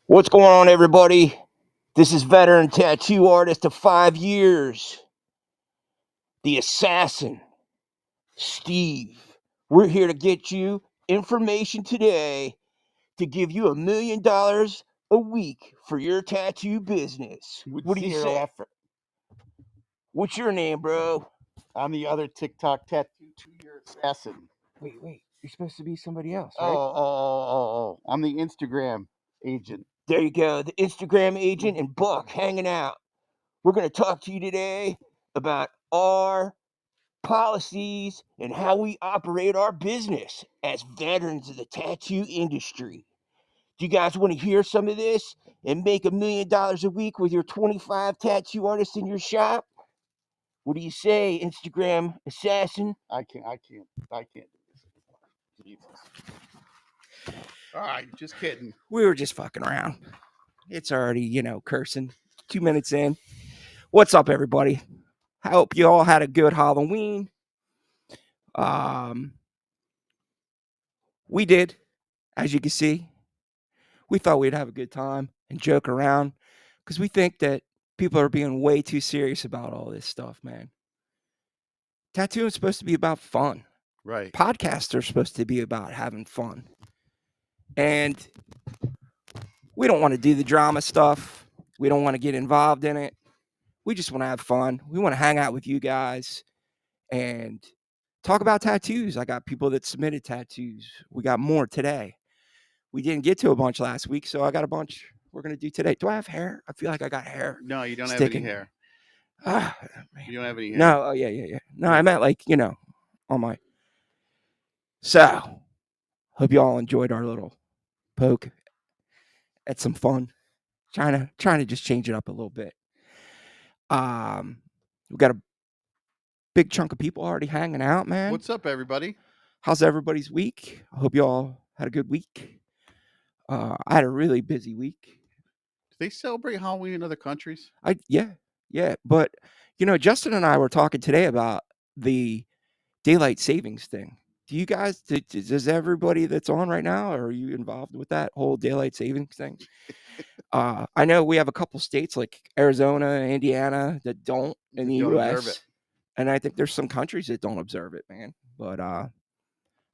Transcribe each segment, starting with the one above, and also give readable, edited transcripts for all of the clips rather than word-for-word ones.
What's going on, everybody? This is veteran tattoo artist of 5 years, the assassin, Steve. We're here to get you information today to give you $1 million a week for your tattoo business. What do you Zero say? effort. What's your name, bro? I'm the other TikTok tattoo 2-year assassin. Wait. You're supposed to be somebody else, Oh, right? oh. I'm the Instagram agent. There you go, the Instagram agent and Buck hanging out. We're going to talk to you today about our policies and how we operate our business as veterans of the tattoo industry. Do you guys want to hear some of this and make $1 million a week with your 25 tattoo artists in your shop? What do you say, Instagram assassin? I can't do this anymore. Jesus. All right, just kidding. We were just fucking around. It's already, cursing. 2 minutes in. What's up, everybody? I hope you all had a good Halloween. We did, as you can see. We thought we'd have a good time and joke around because we think that people are being way too serious about all this stuff, man. Tattooing is supposed to be about fun. Right. Podcasts are supposed to be about having fun. And we don't want to do the drama stuff. We don't want to get involved in it. We just want to have fun. We want to hang out with you guys and talk about tattoos. I got people that submitted tattoos. We got more today. We didn't get to a bunch last week, so I got a bunch we're going to do today. Do I have hair? I feel like I got hair. No, you don't sticking. have any hair. Man. You don't have any hair. No, oh yeah. No, I meant like, on my. So, hope you all enjoyed our little poke at some fun. Trying to just change it up a little bit. We got a big chunk of people already hanging out, man. What's up, everybody? How's everybody's week? I hope you all had a good week. I had a really busy week. Do they celebrate Halloween in other countries? Yeah. But, Justin and I were talking today about the daylight savings thing. Do you guys, does everybody that's on right now, are you involved with that whole daylight savings thing? I know we have a couple states like Arizona, Indiana that don't in the U.S. And I think there's some countries that don't observe it, man. But I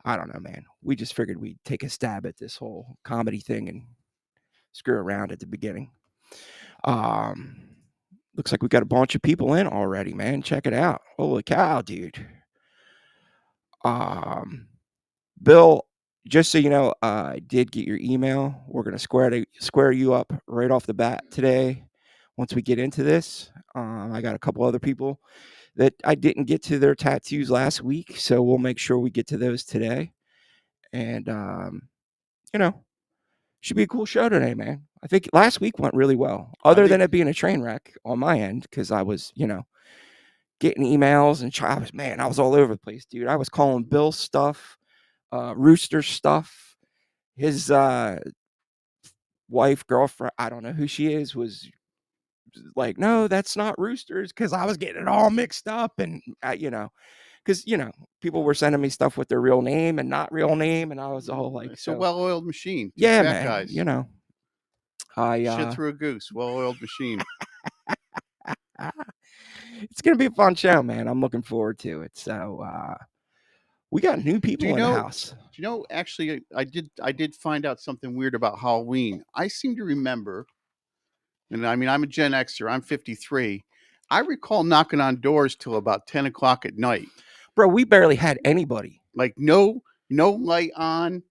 don't know, man. We just figured we'd take a stab at this whole comedy thing and screw around at the beginning. Looks like we got a bunch of people in already, man. Check it out. Holy cow, dude. Bill, just so you know, I did get your email. We're gonna square you up right off the bat today. Once we get into this, I got a couple other people that I didn't get to their tattoos last week, so we'll make sure we get to those today. And should be a cool show today, man. I think last week went really well, other than it being a train wreck on my end because I was, getting emails and I was all over the place, dude. I was calling Bill stuff, Rooster stuff. His wife, girlfriend, I don't know who she is, was like, no, that's not Roosters, because I was getting it all mixed up, and because people were sending me stuff with their real name and not real name, and I was all like, it's a well-oiled machine. Yeah, man. Guys. Shit through a goose. Well-oiled machine. It's gonna be a fun show, man. I'm looking forward to it. So we got new people in the house. Do you know? Actually, I did find out something weird about Halloween. I seem to remember, and I mean, I'm a Gen Xer. I'm 53. I recall knocking on doors till about 10 o'clock at night. Bro, we barely had anybody. Like no light on.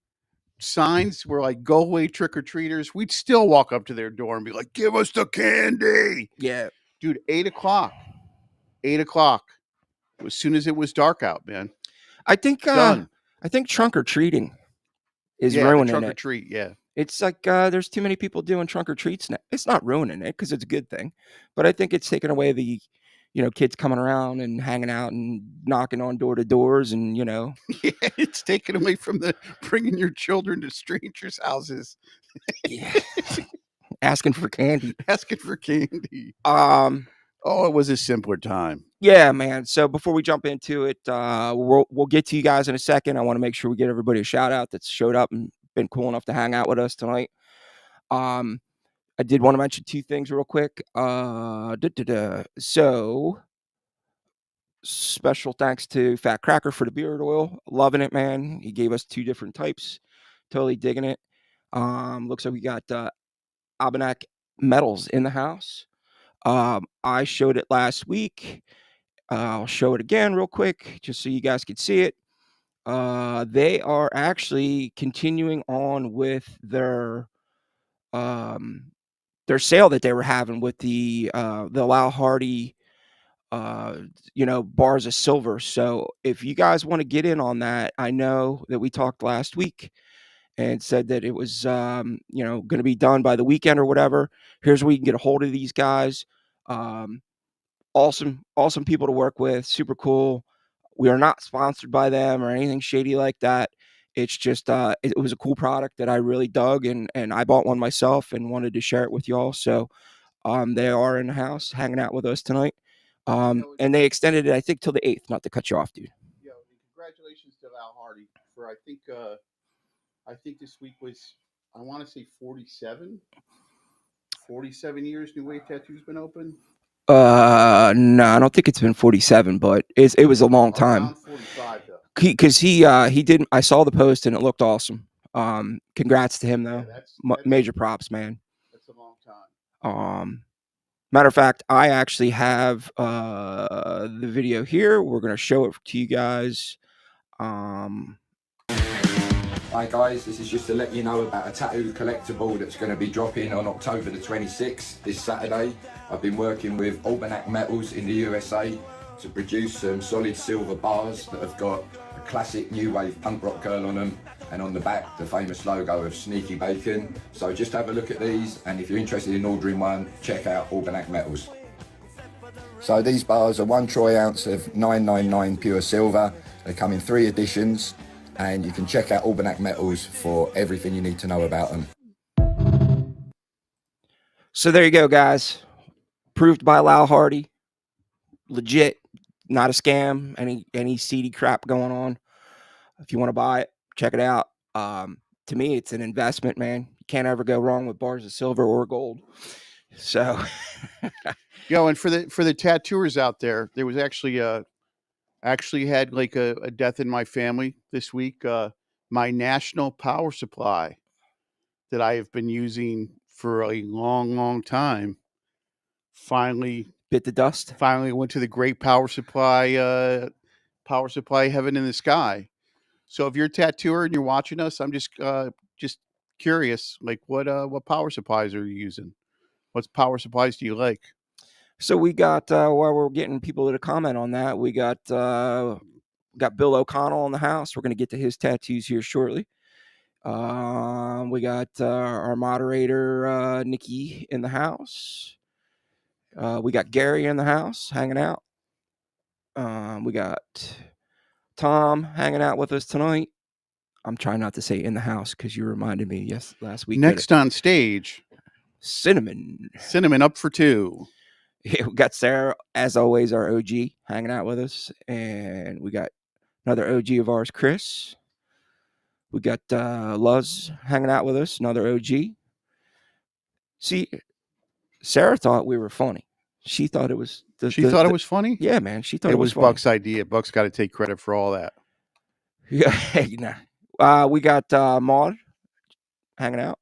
Signs were like, go away, trick or treaters. We'd still walk up to their door and be like, give us the candy. Yeah. Dude, 8 o'clock. 8 o'clock. As soon as it was dark out, man. I think trunk or treating is ruining trunk it. Or treat, yeah. It's like there's too many people doing trunk or treats now. It's not ruining it because it's a good thing, but I think it's taking away the, kids coming around and hanging out and knocking on door to doors and Yeah, it's taken away from the bringing your children to strangers' houses. Yeah. Asking for candy. Oh, it was a simpler time. Yeah, man. So before we jump into it, we'll get to you guys in a second. I want to make sure we get everybody a shout out that's showed up and been cool enough to hang out with us tonight. I did want to mention two things real quick. So special thanks to Fat Cracker for the beard oil. Loving it, man. He gave us two different types. Totally digging it. Looks like we got Almanac Metals in the house. I showed it last week. I'll show it again real quick just so you guys can see it. They are actually continuing on with their sale that they were having with the Lyle Hardy bars of silver. So if you guys want to get in on that, I know that we talked last week and said that it was going to be done by the weekend or whatever. Here's where you can get a hold of these guys. Awesome people to work with, super cool. We are not sponsored by them or anything shady like that. It's just it was a cool product that I really dug, and I bought one myself and wanted to share it with y'all. So they are in the house hanging out with us tonight. And they extended it, I think, till the 8th, not to cut you off, dude. Yeah, congratulations to Al Hardy for I think this week was, I want to say 47 years New Wave Tattoo's been open. No, I don't think it's been 47, but it was a long time. Around 45 though. Because he didn't. I saw the post and it looked awesome. Congrats to him though. Yeah, major props, man. That's a long time. Matter of fact, I actually have the video here. We're gonna show it to you guys. Hi guys, this is just to let you know about a tattoo collectible that's going to be dropping on October the 26th, this Saturday. I've been working with Almanac Metals in the USA to produce some solid silver bars that have got a classic new wave punk rock girl on them, and on the back the famous logo of Sneaky Bacon. So just have a look at these, and if you're interested in ordering one, check out Almanac Metals. So these bars are 1 troy ounce of 999 pure silver. They come in 3 editions. And you can check out Almanac Metals for everything you need to know about them. So there you go, guys. Proved by Lyle Hardy. Legit, not a scam. Any seedy crap going on. If you want to buy it, check it out. To me, it's an investment, man. You can't ever go wrong with bars of silver or gold. So, and for the tattooers out there, there was actually had like a death in my family this week. My National Power Supply that I have been using for a long time finally bit the dust. Finally went to the great power supply heaven in the sky. So if you're a tattooer and you're watching us, I'm just curious, like what power supplies are you using? What power supplies do you like? So we got while we're getting people to comment on that, we got Bill O'Connell in the house. We're going to get to his tattoos here shortly. We got our moderator Nikki in the house. We got Gary in the house hanging out. We got Tom hanging out with us tonight. I'm trying not to say in the house because you reminded me last week. Next on stage, Cinnamon up for 2. We got Sarah, as always, our OG, hanging out with us. And we got another OG of ours, Chris. We got Luz hanging out with us, another OG. See, Sarah thought we were funny. She thought it was... it was funny? Yeah, man. She thought it was funny. Buck's idea. Buck's got to take credit for all that. Yeah, nah. We got Maud hanging out.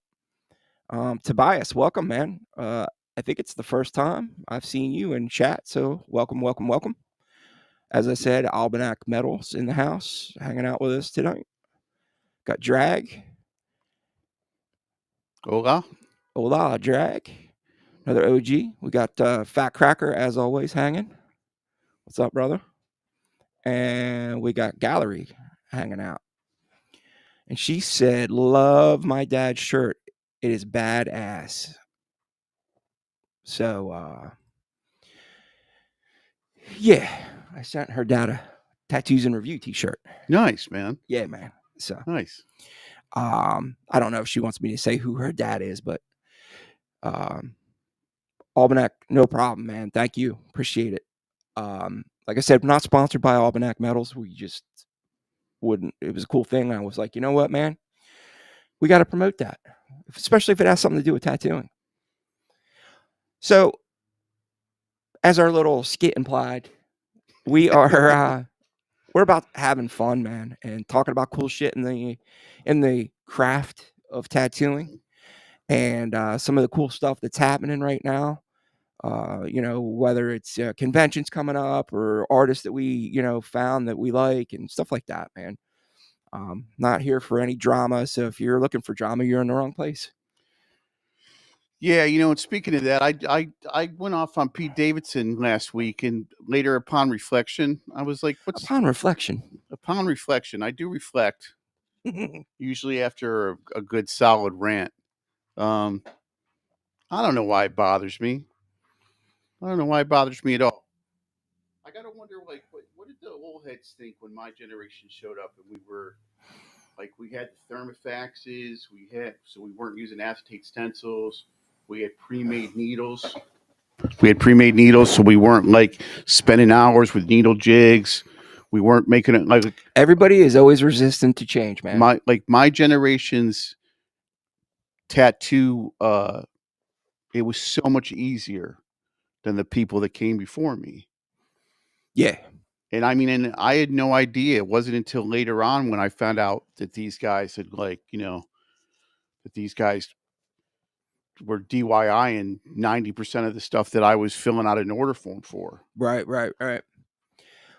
Tobias, welcome, man. I think it's the first time I've seen you in chat, so welcome. As I said, Almanac Metals in the house, hanging out with us tonight. Got Drag. Hola, Drag. Another OG. We got Fat Cracker, as always, hanging. What's up, brother? And we got Gallery hanging out. And she said, love my dad's shirt. It is badass. So, yeah, I sent her dad a Tattoos and Review t-shirt. Nice, man. Yeah, man. So nice. I don't know if she wants me to say who her dad is, but Almanac, no problem, man. Thank you. Appreciate it. Like I said, not sponsored by Almanac Metals. We just wouldn't. It was a cool thing. I was like, you know what, man? We got to promote that, especially if it has something to do with tattooing. So, as our little skit implied, we are we're about having fun, man, and talking about cool shit in the craft of tattooing and some of the cool stuff that's happening right now. Whether it's conventions coming up or artists that we found that we like and stuff like that, man. Not here for any drama, so if you're looking for drama, you're in the wrong place. Yeah, and speaking of that, I went off on Pete Davidson last week, and later upon reflection, I was like, "What's Upon reflection, upon reflection?" I do reflect usually after a good solid rant. Um, I don't know why it bothers me. I don't know why it bothers me at all. I gotta wonder, like, what did the old heads think when my generation showed up and we were like, we had the thermofaxes, so we weren't using acetate stencils, we had pre-made needles. We had pre-made needles, so we weren't like spending hours with needle jigs. We weren't making it like everybody is always resistant to change, man. my generation's tattoo. It was so much easier than the people that came before me. Yeah. And and I had no idea. It wasn't until later on when I found out that these guys had that these guys were DIY and 90% of the stuff that I was filling out an order form for. Right.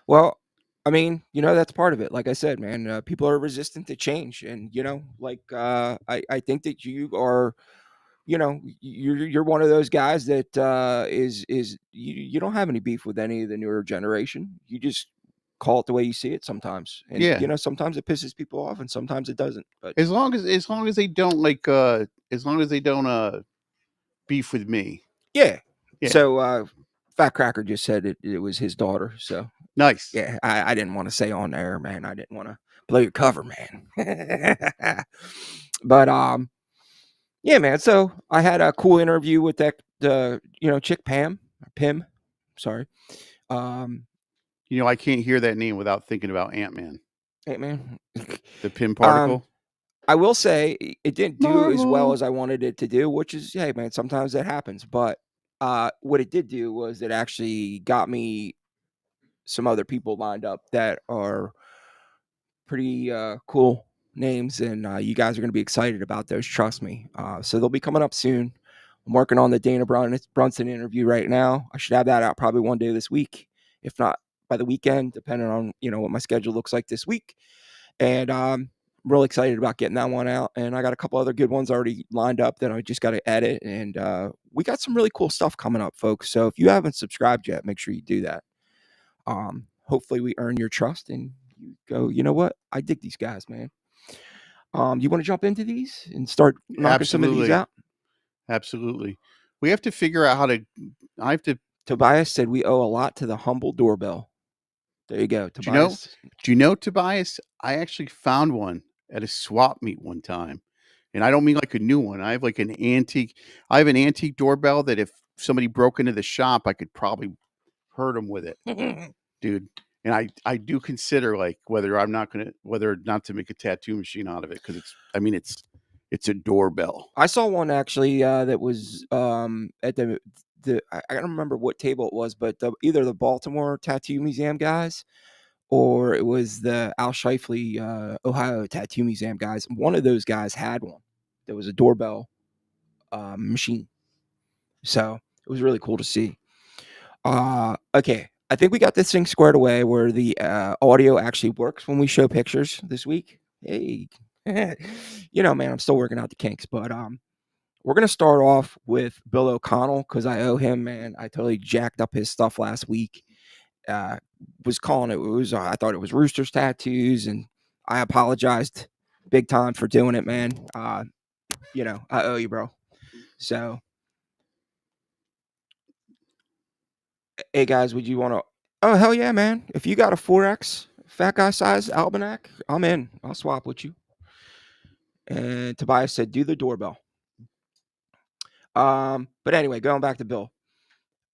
Well, I mean, that's part of it. Like I said, man, people are resistant to change, and I think that you are, you're one of those guys that you don't have any beef with any of the newer generation. You just call it the way you see it sometimes, and Yeah. sometimes it pisses people off, and sometimes it doesn't. But As long as they don't beef with me. yeah. Yeah. So Fat Cracker just said it was his daughter. So Nice. yeah, I didn't want to say on air, man. I didn't want to blow your cover, man. But yeah, man. So I had a cool interview with that chick Pim. Sorry. I can't hear that name without thinking about Ant-Man. Ant-Man. The Pim particle. I will say it didn't do as well as I wanted it to do, which is, hey, man, sometimes that happens. But what it did do was it actually got me some other people lined up that are pretty cool names, and you guys are going to be excited about those. Trust me. So they'll be coming up soon. I'm working on the Dana Brunson interview right now. I should have that out probably one day this week, if not by the weekend, depending on what my schedule looks like this week. And I'm really excited about getting that one out. And I got a couple other good ones already lined up that I just got to edit. And we got some really cool stuff coming up, folks. So if you haven't subscribed yet, make sure you do that. Hopefully we earn your trust and you go, you know what? I dig these guys, man. You want to jump into these and start knocking some of these out? Absolutely. We have to figure out how to. I have to. Tobias said we owe a lot to the humble doorbell. There you go, Tobias. Do you know, Tobias? I actually found one at a swap meet one time. And I don't mean like a new one. I have like an antique. I have an antique doorbell that if somebody broke into the shop, I could probably hurt them with it. Dude. And I do consider like whether or not to make a tattoo machine out of it, because it's a doorbell. I saw one actually that was at the I don't remember what table it was, but either the Baltimore Tattoo Museum guys or it was the Al Shifley Ohio Tattoo Museum guys. One of those guys had one. There was a doorbell machine, so it was really cool to see. Okay. I think we got this thing squared away where the audio actually works when we show pictures this week. Hey, man, I'm still working out the kinks, but we're gonna start off with Bill O'Connell because I owe him, man. I totally jacked up his stuff last week. Was calling it I thought it was Rooster's Tattoos, and I apologized big time for doing it, man. I owe you, bro. So. Hey guys, would you want to? Oh hell yeah, man! If you got a 4X fat guy size Almanac, I'm in. I'll swap with you. And Tobias said, "Do the doorbell." But anyway, going back to Bill.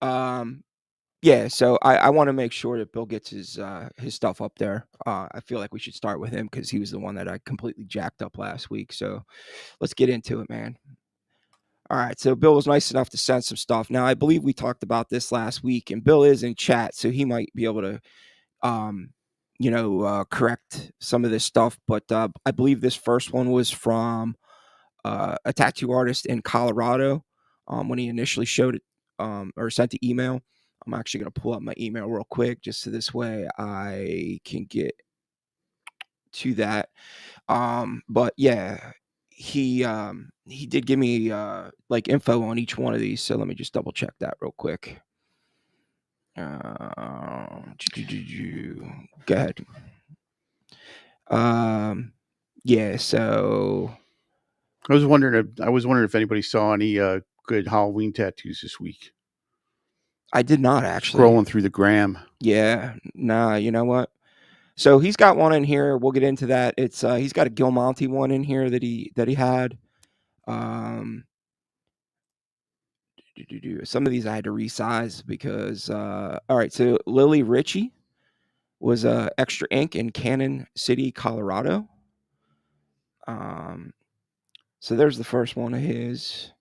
Yeah. So I want to make sure that Bill gets his stuff up there. I feel like we should start with him because he was the one that I completely jacked up last week. So let's get into it, man. All right, so Bill was nice enough to send some stuff. Now, I believe we talked about this last week, and Bill is in chat, so he might be able to, um, correct some of this stuff. But I believe this first one was from a tattoo artist in Colorado when he initially showed it or sent the email. I'm actually going to pull up my email real quick just so this way I can get to that. But yeah, he did give me like info on each one of these, so let me just double check that real quick. Go ahead. Yeah, so I was wondering if anybody saw any good Halloween tattoos this week. I did not actually. Scrolling through the gram. Yeah, nah, you know what? So he's got one in here. We'll get into that. It's he's got a Gil Monty one in here that he had. Some of these I had to resize because all right, so Lily Ritchie was Extra Ink in Cannon City, Colorado. So there's the first one of his.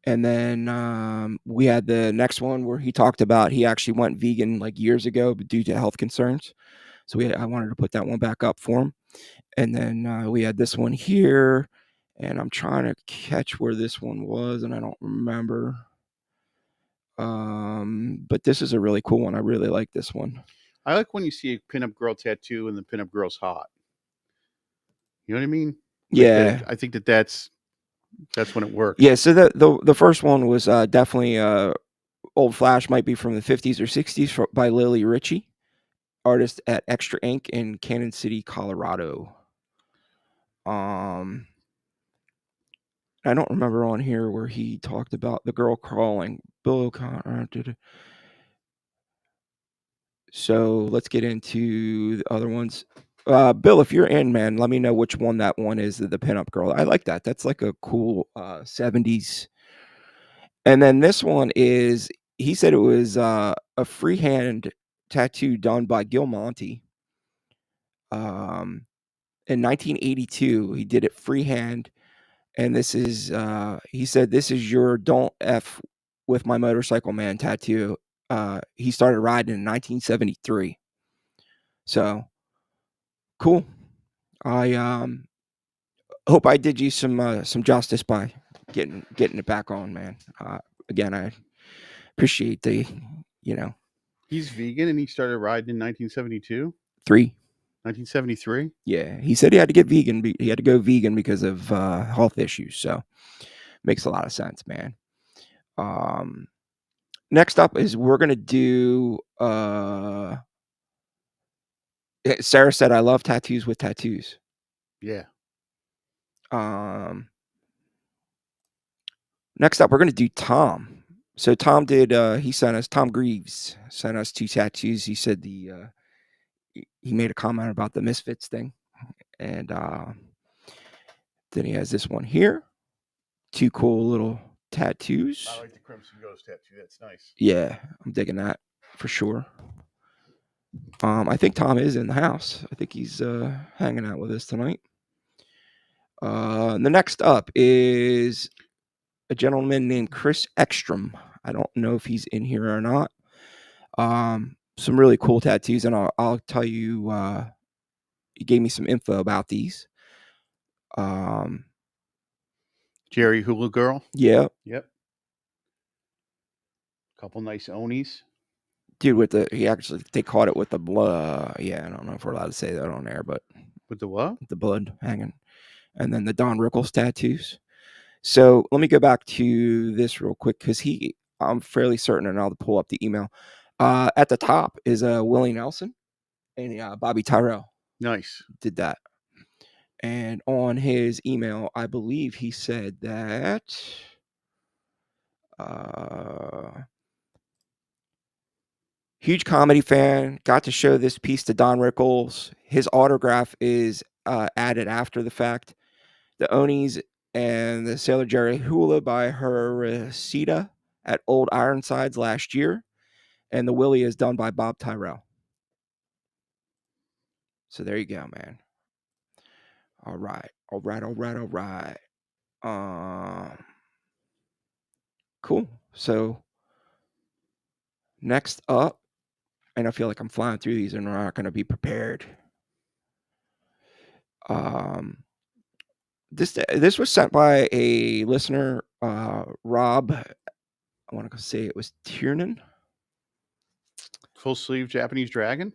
And then we had the next one where he talked about he actually went vegan like years ago but due to health concerns. So I wanted to put that one back up for him. And then we had this one here, and I'm trying to catch where this one was, and I don't remember. But this is a really cool one. I really like this one. I like when you see a pinup girl tattoo and the pinup girl's hot. You know what I mean? Yeah. I think that's when it works. Yeah, so the first one was definitely Old Flash, might be from the 50s or 60s by Lily Ritchie, artist at Extra Ink in Cannon City, Colorado. I don't remember on here where he talked about the girl crawling. Bill O'Connor did. So let's get into the other ones. Bill, if you're in, man, let me know which one that one is, the pinup girl. I like that. That's like a cool 70s. And then this one is, he said it was a freehand tattoo done by Gil Monty. In 1982, he did it freehand. And this is, he said, this is your Don't F with My Motorcycle Man tattoo. He started riding in 1973. So cool. I hope I did you some justice by getting it back on, man. Again, I appreciate the, He's vegan and he started riding in 1972. 1973. Yeah, he said he had to get vegan. He had to go vegan because of health issues. So makes a lot of sense, man. Next up is we're gonna do. Sarah said, "I love tattoos with tattoos." Yeah. Next up, we're gonna do Tom. So Tom did. He sent us. Tom Greaves sent us 2 tattoos. He said he made a comment about the Misfits thing, and then he has this one here. 2 cool little tattoos. I like the Crimson Ghost tattoo. That's nice. Yeah, I'm digging that for sure. I think Tom is in the house. I think he's hanging out with us tonight. The next up is a gentleman named Chris Ekstrom. I don't know if he's in here or not. Some really cool tattoos, and I'll tell you. He gave me some info about these. Jerry Hula Girl. Yeah. Yep. Couple nice Onis. Dude, they caught it with the blood. Yeah, I don't know if we're allowed to say that on air, but with the what? The blood hanging, and then the Don Rickles tattoos. So let me go back to this real quick because I'm fairly certain, and I'll pull up the email. At the top is Willie Nelson and Bobby Tyrell. Nice. Did that. And on his email, I believe he said that huge comedy fan, got to show this piece to Don Rickles. His autograph is added after the fact. The Onis and the Sailor Jerry Hula by Heresita at Old Ironsides last year. And the Willie is done by Bob Tyrell. So there you go, man. All right. Cool. So next up, and I feel like I'm flying through these and we're not going to be prepared. This was sent by a listener, Rob. I want to say it was Tiernan. Full sleeve Japanese dragon.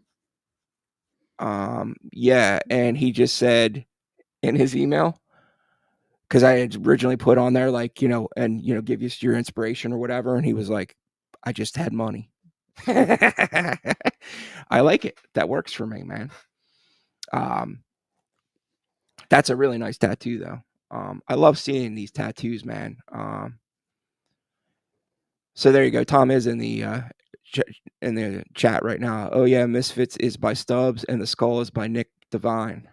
Yeah, and he just said in his email, because I had originally put on there like, and give you your inspiration or whatever, and he was like, I just had money. I like it. That works for me, man. That's a really nice tattoo though. I love seeing these tattoos, man. So there you go. Tom is in the chat right now. Oh yeah, Misfits is by Stubbs and the Skull is by Nick Devine.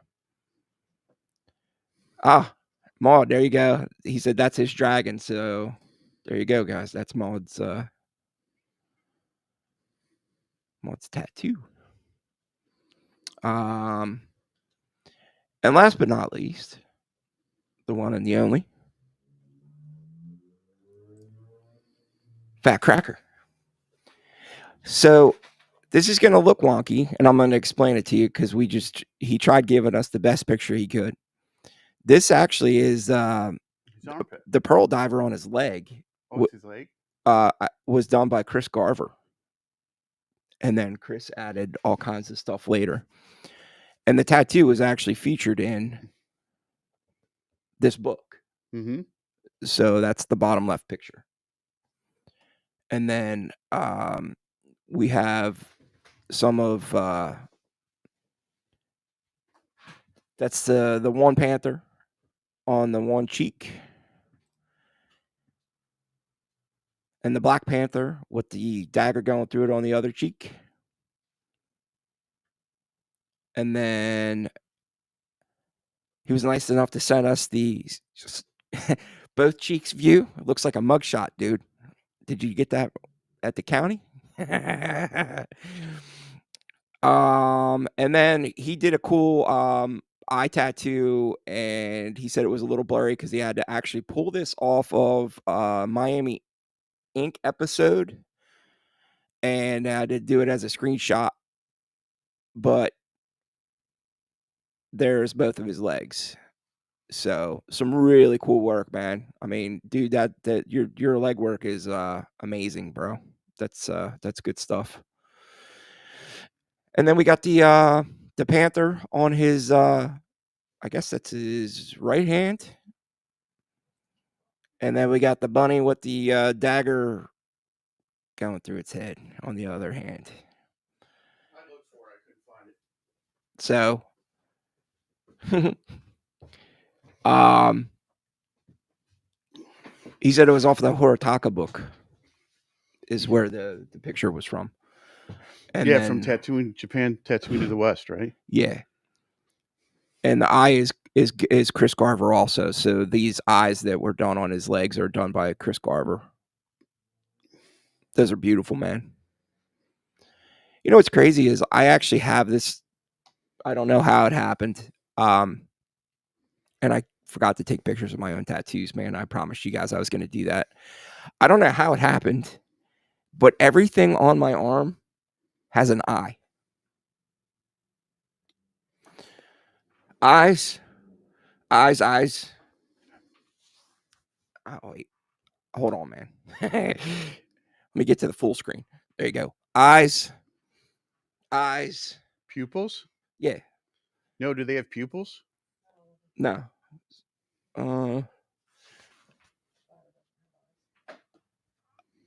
Maud, there you go. He said that's his dragon. So there you go, guys. That's Maud's tattoo. And last but not least, the one and the only, Fat Cracker. So this is going to look wonky, and I'm going to explain it to you because he tried giving us the best picture he could. This actually is the pearl diver on his leg. Oh, it's his leg? Was done by Chris Garver. And then Chris added all kinds of stuff later. And the tattoo was actually featured in this book. Mm-hmm. So that's the bottom left picture. And then we have some of that's the one panther on the one cheek. And the Black Panther with the dagger going through it on the other cheek. And then he was nice enough to send us the both cheeks view. It looks like a mugshot, dude. Did you get that at the county? And then he did a cool eye tattoo, and he said it was a little blurry because he had to actually pull this off of Miami Ink episode, and I had to do it as a screenshot. But there's both of his legs. So some really cool work, man. I mean, dude, that your leg work is amazing, bro. That's good stuff. And then we got the panther on his I guess that's his right hand. And then we got the bunny with the dagger going through its head on the other hand. I looked for it, I couldn't find it. So he said it was off the Horitaka book is where the picture was from. And yeah, from Japan Tattooing to the West, right? Yeah. And the eye is Chris Garver also. So these eyes that were done on his legs are done by Chris Garver. Those are beautiful, man. You know what's crazy is I actually have this. I don't know how it happened. And I forgot to take pictures of my own tattoos, man. I promised you guys I was going to do that. I don't know how it happened, but everything on my arm has an eye. Eyes. Oh, wait. Hold on, man. Let me get to the full screen. There you go. Eyes. Pupils? Yeah. No, do they have pupils? No.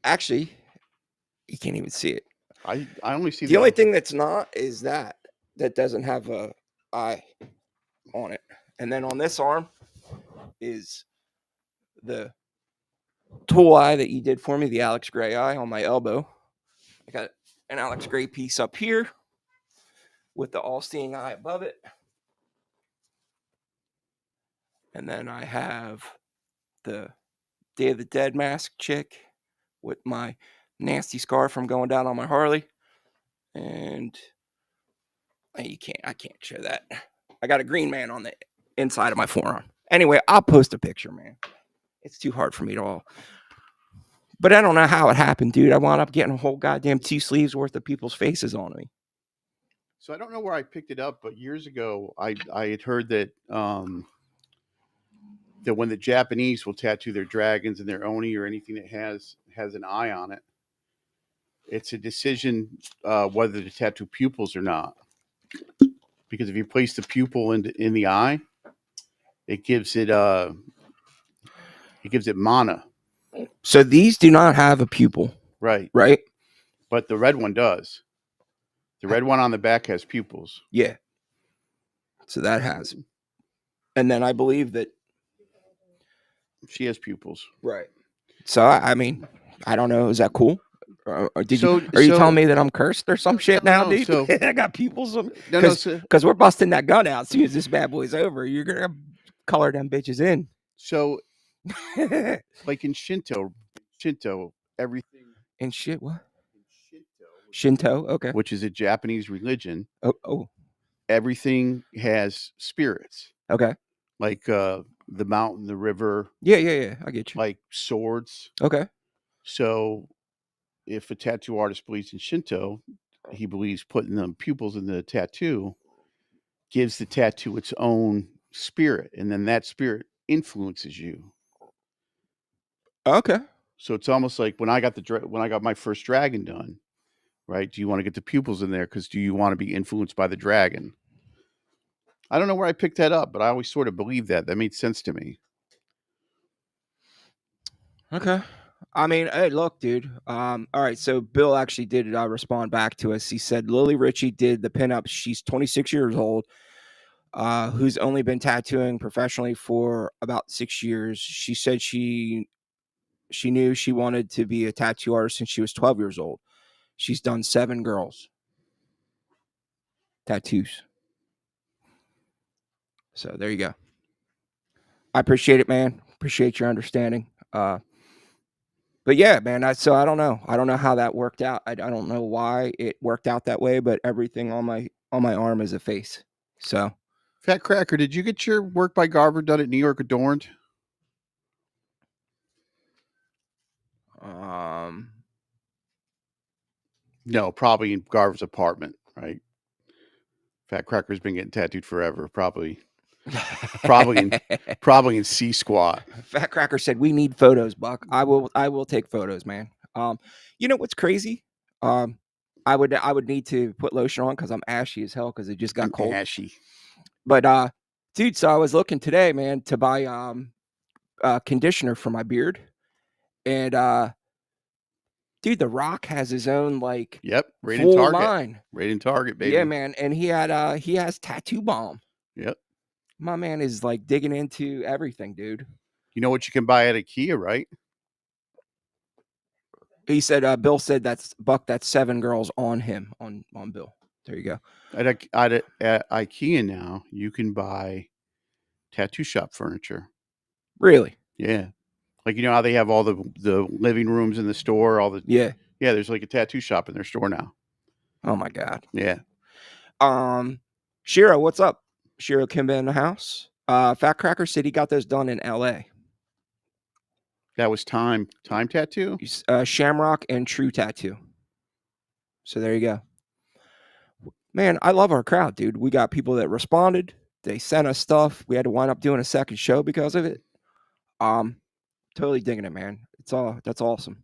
Actually, you can't even see it. I only see the only thing that's not is that doesn't have a eye on it. And then on this arm is the tool eye that you did for me, the Alex Gray eye on my elbow. I got an Alex Gray piece up here with the all-seeing eye above it. And then I have the Day of the Dead mask chick with my nasty scar from going down on my Harley. And I can't show that. I got a green man on the inside of my forearm. Anyway, I'll post a picture, man. It's too hard for me to all But I don't know how it happened, dude. I wound up getting a whole goddamn 2 sleeves worth of people's faces on me. So I don't know where I picked it up, but years ago I had heard that that when the Japanese will tattoo their dragons and their oni or anything that has an eye on it, it's a decision whether to tattoo pupils or not. Because if you place the pupil in the eye, it gives it mana. So these do not have a pupil, Right. right? But the red one does. The red one on the back has pupils. Yeah. So that has. And then I believe that. She has pupils. Right. So I mean, I don't know. Is that cool? Or are you So- telling me that I'm cursed or some shit now, no, dude? so- I got pupils. No, Because we're busting that gun out as soon as this bad boy's over. You're gonna color them bitches in. so like in Shinto, everything And shit, what? in Shinto. Okay. which is a Japanese religion, Oh. everything has spirits. Okay. Like the mountain, the river, Yeah. I get you. like swords. Okay. So if a tattoo artist believes in Shinto, he believes putting the pupils in the tattoo gives the tattoo its own spirit, and then that spirit influences you. Okay. So it's almost like when I got my first dragon done, right? Do you want to get the pupils in there because do you want to be influenced by the dragon? I don't know where I picked that up, but I always sort of believed that. That made sense to me. Okay. I mean, hey, look, dude. All right. So Bill actually did respond back to us. He said Lily Ritchie did the pinup. She's 26 years old, who's only been tattooing professionally for about 6 years. She said she knew she wanted to be a tattoo artist since she was 12 years old. She's done 7 girls tattoos. So there you go. I appreciate it, man. Appreciate your understanding. But yeah, man. So I don't know. I don't know how that worked out. I don't know why it worked out that way. But everything on my arm is a face. So Fat Cracker, did you get your work by Garver done at New York Adorned? No, probably in Garver's apartment, right? Fat Cracker's been getting tattooed forever, probably in C Squat. Fat Cracker said we need photos, Buck. I will take photos, man. You know what's crazy? I would need to put lotion on because I'm ashy as hell because it just got cold. Ashy. But dude, so I was looking today, man, to buy conditioner for my beard, and dude, The Rock has his own like Yep, right in full Target. line. Right in Target, baby. Yeah, man, and he has Tattoo Bomb. Yep. My man is like digging into everything, dude. You know what you can buy at IKEA, right? He said, Bill said that's 7 girls on him on Bill. There you go. At IKEA now, you can buy tattoo shop furniture. Really? Yeah. Like, you know how they have all the living rooms in the store, Yeah. Yeah, there's like a tattoo shop in their store now. Oh my God. Yeah. Shiro, what's up? Shiro Kimba in the house. Fat Cracker said he got those done in LA. That was time tattoo? Shamrock and True Tattoo. So there you go. Man, I love our crowd, dude. We got people that responded. They sent us stuff. We had to wind up doing a second show because of it. Totally digging it, man. That's awesome.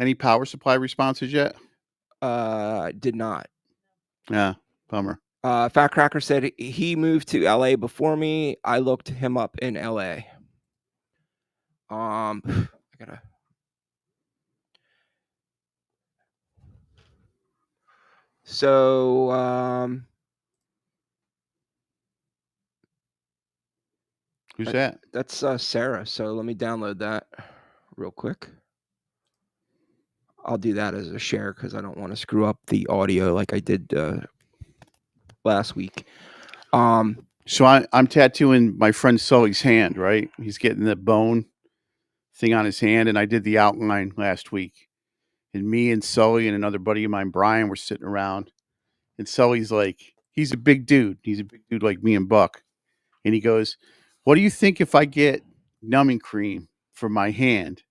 Any power supply responses yet? Did not. Yeah, bummer. Fat Cracker said he moved to LA before me. I looked him up in LA. I gotta. So, Who's that? That's Sarah. So let me download that real quick. I'll do that as a share because I don't want to screw up the audio like I did last week. So I'm tattooing my friend Sully's hand, right? He's getting the bone thing on his hand, and I did the outline last week. And me and Sully and another buddy of mine, Brian, were sitting around. And Sully's like, he's a big dude. He's a big dude like me and Buck. And he goes, what do you think if I get numbing cream for my hand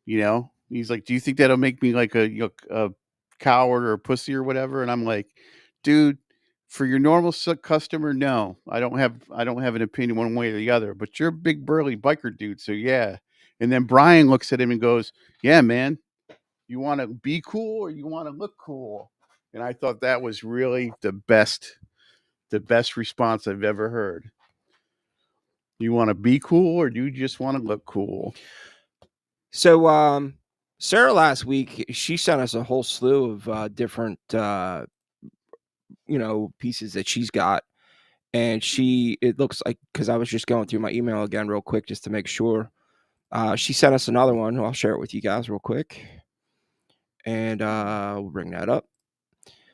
You know, he's like, "Do you think that'll make me like a coward or a pussy or whatever?" And I'm like, "Dude, for your normal customer, no, I don't have an opinion one way or the other. But you're a big burly biker dude, so yeah." And then Brian looks at him and goes, "Yeah, man, you want to be cool or you want to look cool?" And I thought that was really the best response I've ever heard. You want to be cool or do you just want to look cool? So, Sarah last week, she sent us a whole slew of different, pieces that she's got. And it looks like, because I was just going through my email again real quick just to make sure. She sent us another one. I'll share it with you guys real quick. And we'll bring that up.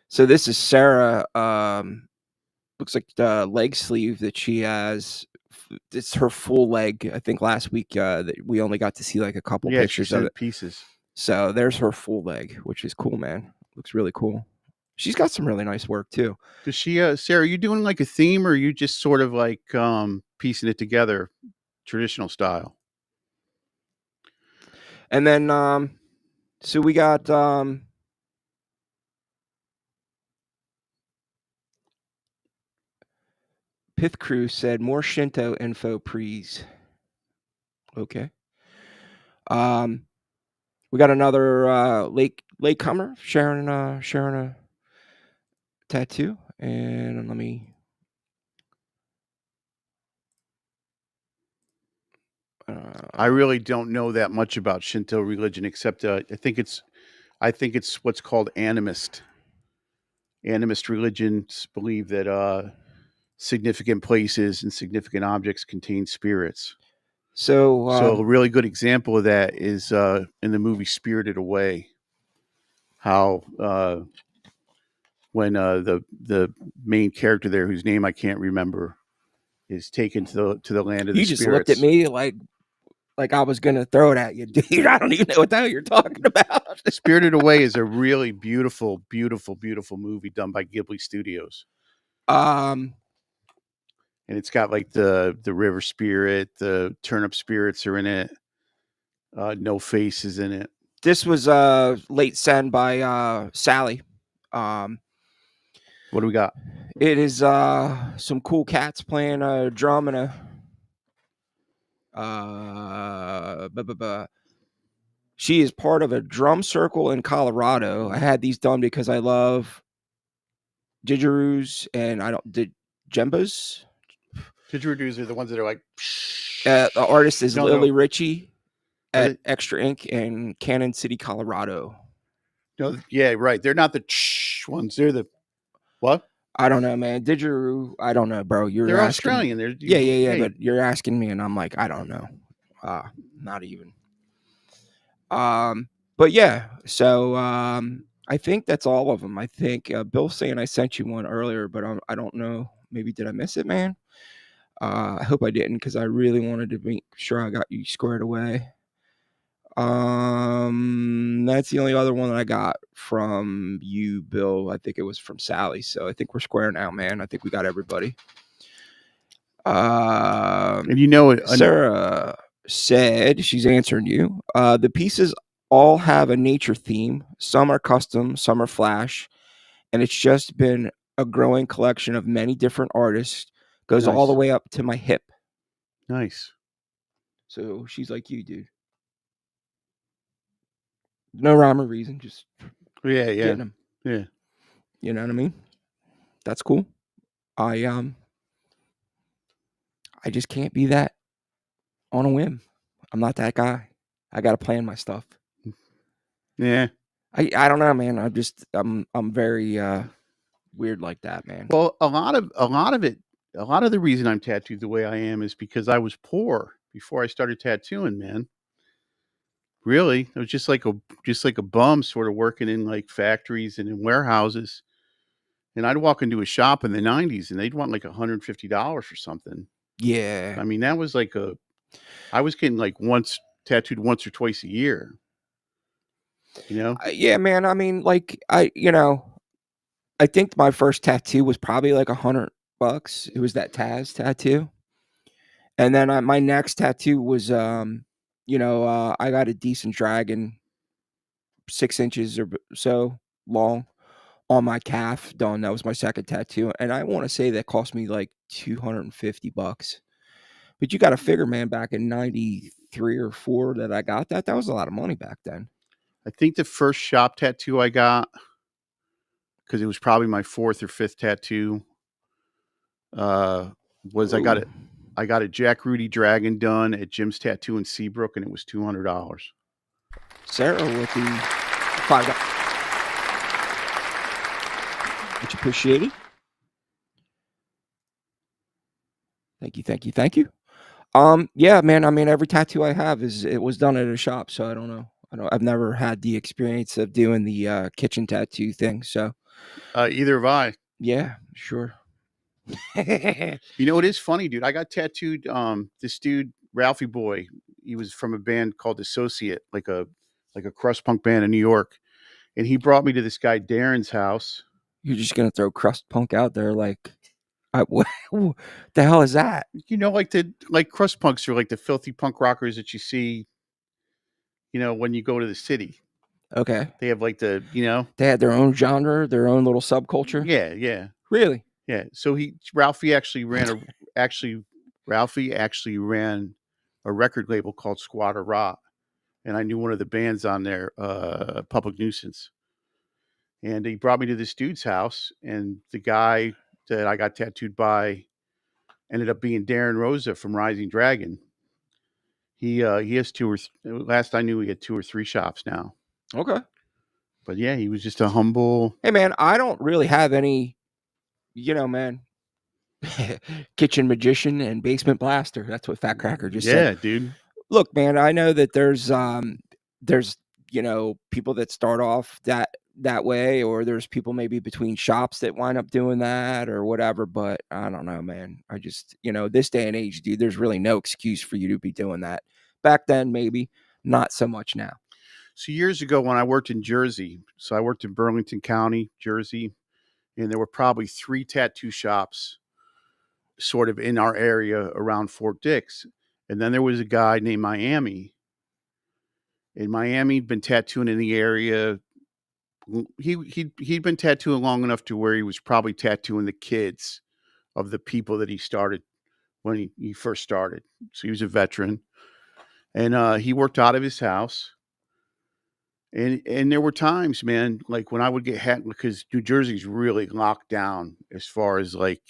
So this is Sarah. Looks like the leg sleeve that she has. It's her full leg. I think last week that we only got to see like a couple Yeah, she pictures of sent it. pieces. So there's her full leg, which is cool, man. Looks really cool. She's got some really nice work too. Does she, Sarah, are you doing like a theme or are you just sort of like piecing it together traditional style? And then so we got Pith Crew said more Shinto info, please. Okay. We got another latecomer sharing a tattoo, and let me. I really don't know that much about Shinto religion, except I think it's what's called animist. Animist religions believe that significant places and significant objects contain spirits. So a really good example of that is in the movie Spirited Away. How when the main character there, whose name I can't remember, is taken to the land of the you spirits. just looked at me like I was gonna throw it at you, dude. I don't even know what the hell you're talking about. Spirited Away is a really beautiful, beautiful, beautiful movie done by Ghibli Studios. And it's got like the river spirit, the turnip spirits are in it. No Face is in it. This was late send by Sally. What do we got? It is some cool cats playing a drum and she is part of a drum circle in Colorado. I had these done because I love didgeridoos and djembas. Didgeridoos are the ones that are like. The artist is Lily No. Ritchie at Extra Ink in Cannon City, Colorado. No, yeah, right. They're not the ones. They're the what? I don't know, man. Didgeridoo, I don't know, bro. They're Australian. They're yeah. But you're asking me, and I'm like, I don't know. Not even. But yeah. So I think that's all of them. I think Bill's saying I sent you one earlier, but I don't know. Maybe did I miss it, man? I hope I didn't, because I really wanted to make sure I got you squared away. That's the only other one that I got from you, Bill. I think it was from Sally. So I think we're square now, man. I think we got everybody. And you know it. Sarah said she's answering you. The pieces all have a nature theme. Some are custom, some are flash, and it's just been a growing collection of many different artists. Goes all the way up to my hip. Nice. So she's like you, dude. No rhyme or reason, just getting them. Yeah. You know what I mean? That's cool. I just can't be that on a whim. I'm not that guy. I gotta plan my stuff. Yeah. I don't know, man. I'm very weird like that, man. Well, a lot of the reason I'm tattooed the way I am is because I was poor before I started tattooing, man. Really, I was just like a bum, sort of working in like factories and in warehouses. And I'd walk into a shop in the '90s, and they'd want like $150 for something. Yeah, I mean, that was like I was getting like tattooed once or twice a year. You know? Yeah, man. I mean, like I think my first tattoo was probably like $100. It was that Taz tattoo, and then my next tattoo was I got a decent dragon, 6 inches or so long on my calf done. That was my second tattoo, and I want to say that cost me like $250. But you got to figure, man, back in '93 or '4 that I got that was a lot of money back then. I think the first shop tattoo I got, because it was probably my 4th or 5th tattoo, was I got Ooh. it. I got a Jack Rudy Dragon done at Jim's Tattoo in Seabrook, and it was $200. Sarah with the $5. Much appreciated. Thank you. Yeah, man. I mean, every tattoo I have was done at a shop, so I don't know. I've never had the experience of doing the kitchen tattoo thing. So Either have I. yeah, sure. You know, it is funny, dude. I got tattooed. This dude, Ralphie Boy, he was from a band called Associate, like a crust punk band in New York, and he brought me to this guy Darren's house. You're just gonna throw crust punk out there, like, what the hell is that? You know, like crust punks are like the filthy punk rockers that you see, when you go to the city. Okay, They have like they had their own genre, their own little subculture. yeah. Really? Yeah. So Ralphie actually ran a record label called Squatter Rot, and I knew one of the bands on there, Public Nuisance. And he brought me to this dude's house, and the guy that I got tattooed by ended up being Darren Rosa from Rising Dragon. He has last I knew he had 2 or 3 shops now. Okay. But yeah, he was just a humble. Hey, man, I don't really have any, man, kitchen magician and basement blaster. That's what Fat Cracker just said. Yeah, dude. Look, man, I know that there's people that start off that way, or there's people maybe between shops that wind up doing that or whatever, but I don't know, man. I just, this day and age, dude, there's really no excuse for you to be doing that. Back then, maybe, not so much now. So years ago when I worked in Jersey, so I worked in Burlington County, Jersey, and there were probably 3 tattoo shops sort of in our area around Fort Dix. And then there was a guy named Miami. In Miami, he'd been tattooing in the area. He'd been tattooing long enough to where he was probably tattooing the kids of the people that he started when he first started. So he was a veteran. And he worked out of his house. And there were times, man, like when I would get hacked, because New Jersey's really locked down as far as like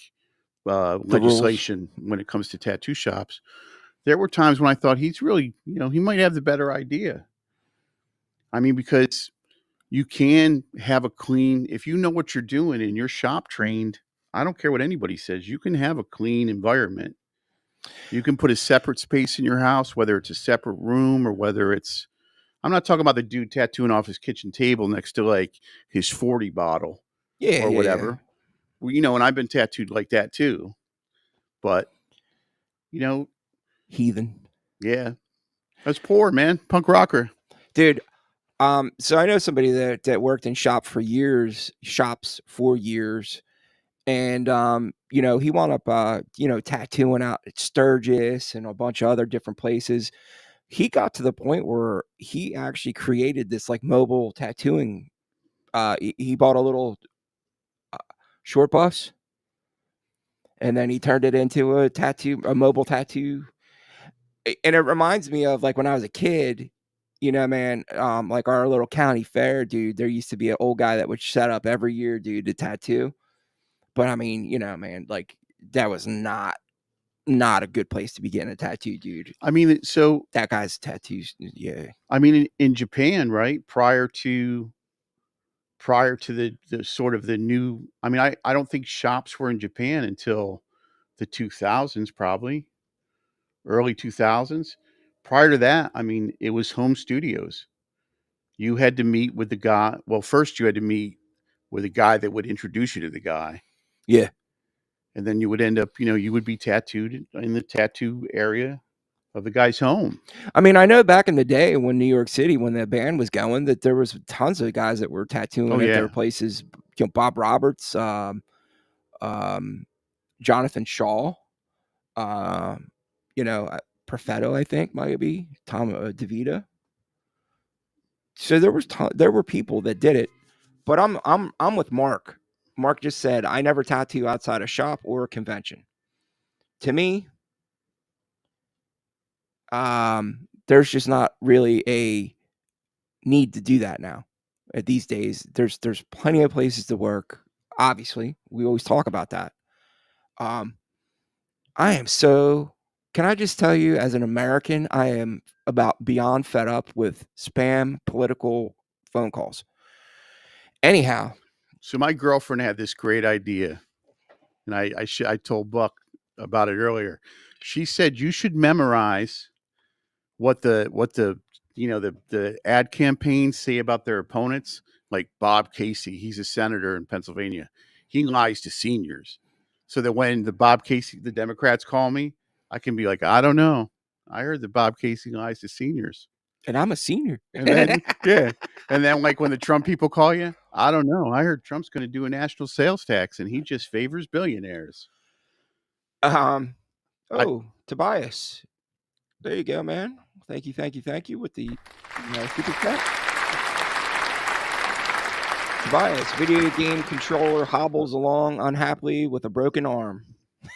legislation when it comes to tattoo shops. There were times when I thought he's really, he might have the better idea. I mean, because you can have a clean, if you know what you're doing and you're shop trained, I don't care what anybody says, you can have a clean environment. You can put a separate space in your house, whether it's a separate room or whether it's, I'm not talking about the dude tattooing off his kitchen table next to like his 40 bottle or whatever. Well, and I've been tattooed like that too. But, Heathen. Yeah. That's poor, man. Punk rocker. Dude, so I know somebody that worked in shops for years, and he wound up tattooing out at Sturgis and a bunch of other different places. He got to the point where he actually created this like mobile tattooing. He bought a little short bus, and then he turned it into a mobile tattoo. And it reminds me of like when I was a kid, man, like our little county fair, dude, there used to be an old guy that would set up every year, dude, to tattoo. But I mean, man, like that was not a good place to be getting a tattoo, dude. I mean, so that guy's tattoos, yeah. I mean, in Japan, right? Prior to the sort of the new, I mean, I don't think shops were in Japan until the 2000s, probably early 2000s. Prior to that, I mean, it was home studios. You had to meet with the guy. Well, first you had to meet with a guy that would introduce you to the guy. Yeah. And then you would end up, you would be tattooed in the tattoo area of the guy's home. I mean, I know back in the day when New York City, when the band was going, that there was tons of guys that were tattooing at their places. Bob Roberts, Jonathan Shaw, Perfetto, I think, might be Tom DeVita. So there were people that did it, but I'm with Mark. Mark just said I never tattoo outside a shop or a convention. To me, there's just not really a need to do that now. These days, there's plenty of places to work. Obviously, we always talk about that. Um, I am so. Can I just tell you, as an American, I am about beyond fed up with spam political phone calls. Anyhow, So my girlfriend had this great idea, and I told Buck about it earlier. She said you should memorize what the the ad campaigns say about their opponents. Like Bob Casey, he's a senator in Pennsylvania. He lies to seniors, so that when the Democrats call me, I can be like, I don't know. I heard that Bob Casey lies to seniors. and I'm a senior. And then and then like when the Trump people call you, I don't know. I heard Trump's going to do a national sales tax, and he just favors billionaires. Tobias, there you go, man. Thank you with the super chat. Tobias, video game controller hobbles along unhappily with a broken arm.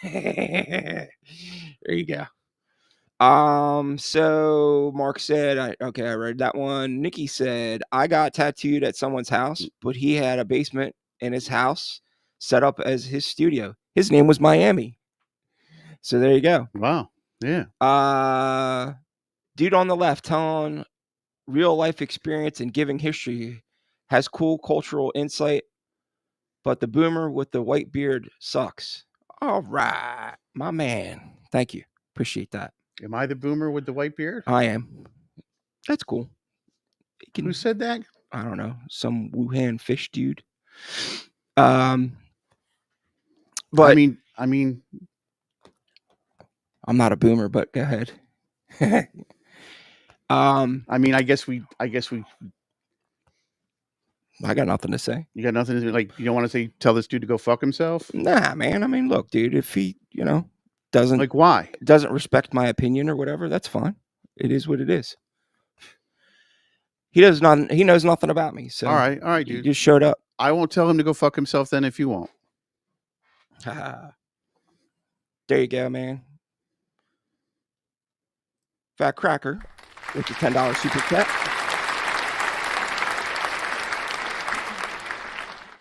There you go. So Mark said, I read that one. Nikki said, I got tattooed at someone's house, but he had a basement in his house set up as his studio. His name was Miami. So there you go. Wow. Yeah. Dude on the left telling real life experience and giving history, has cool cultural insight, but the boomer with the white beard sucks. All right, my man. Thank you. Appreciate that. Am I the boomer with the white beard? I am. That's cool. Who said that? I don't know. Some Wuhan fish dude. But I mean, I'm not a boomer, but go ahead. I mean, I guess we. I got nothing to say. You got nothing to like. You don't want to say tell this dude to go fuck himself? Nah, man. I mean, look, dude. If he, doesn't Like why? doesn't respect my opinion or whatever, that's fine. It is what it is. He does not. He knows nothing about me. So all right, he dude. just showed up. I won't tell him to go fuck himself then if you won't. There you go, man. Fat Cracker with the $10 super chat.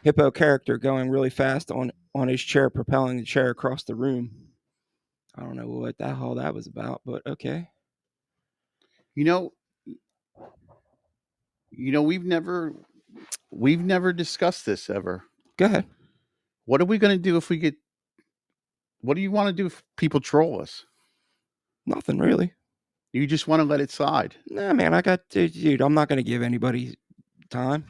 Hippo character going really fast on his chair, propelling the chair across the room. I don't know what the hell that was about, but okay. We've never discussed this ever. Go ahead. What are we going to do if we get? What do you want to do if people troll us? Nothing really. You just want to let it slide? Nah, man. Dude. I'm not going to give anybody time.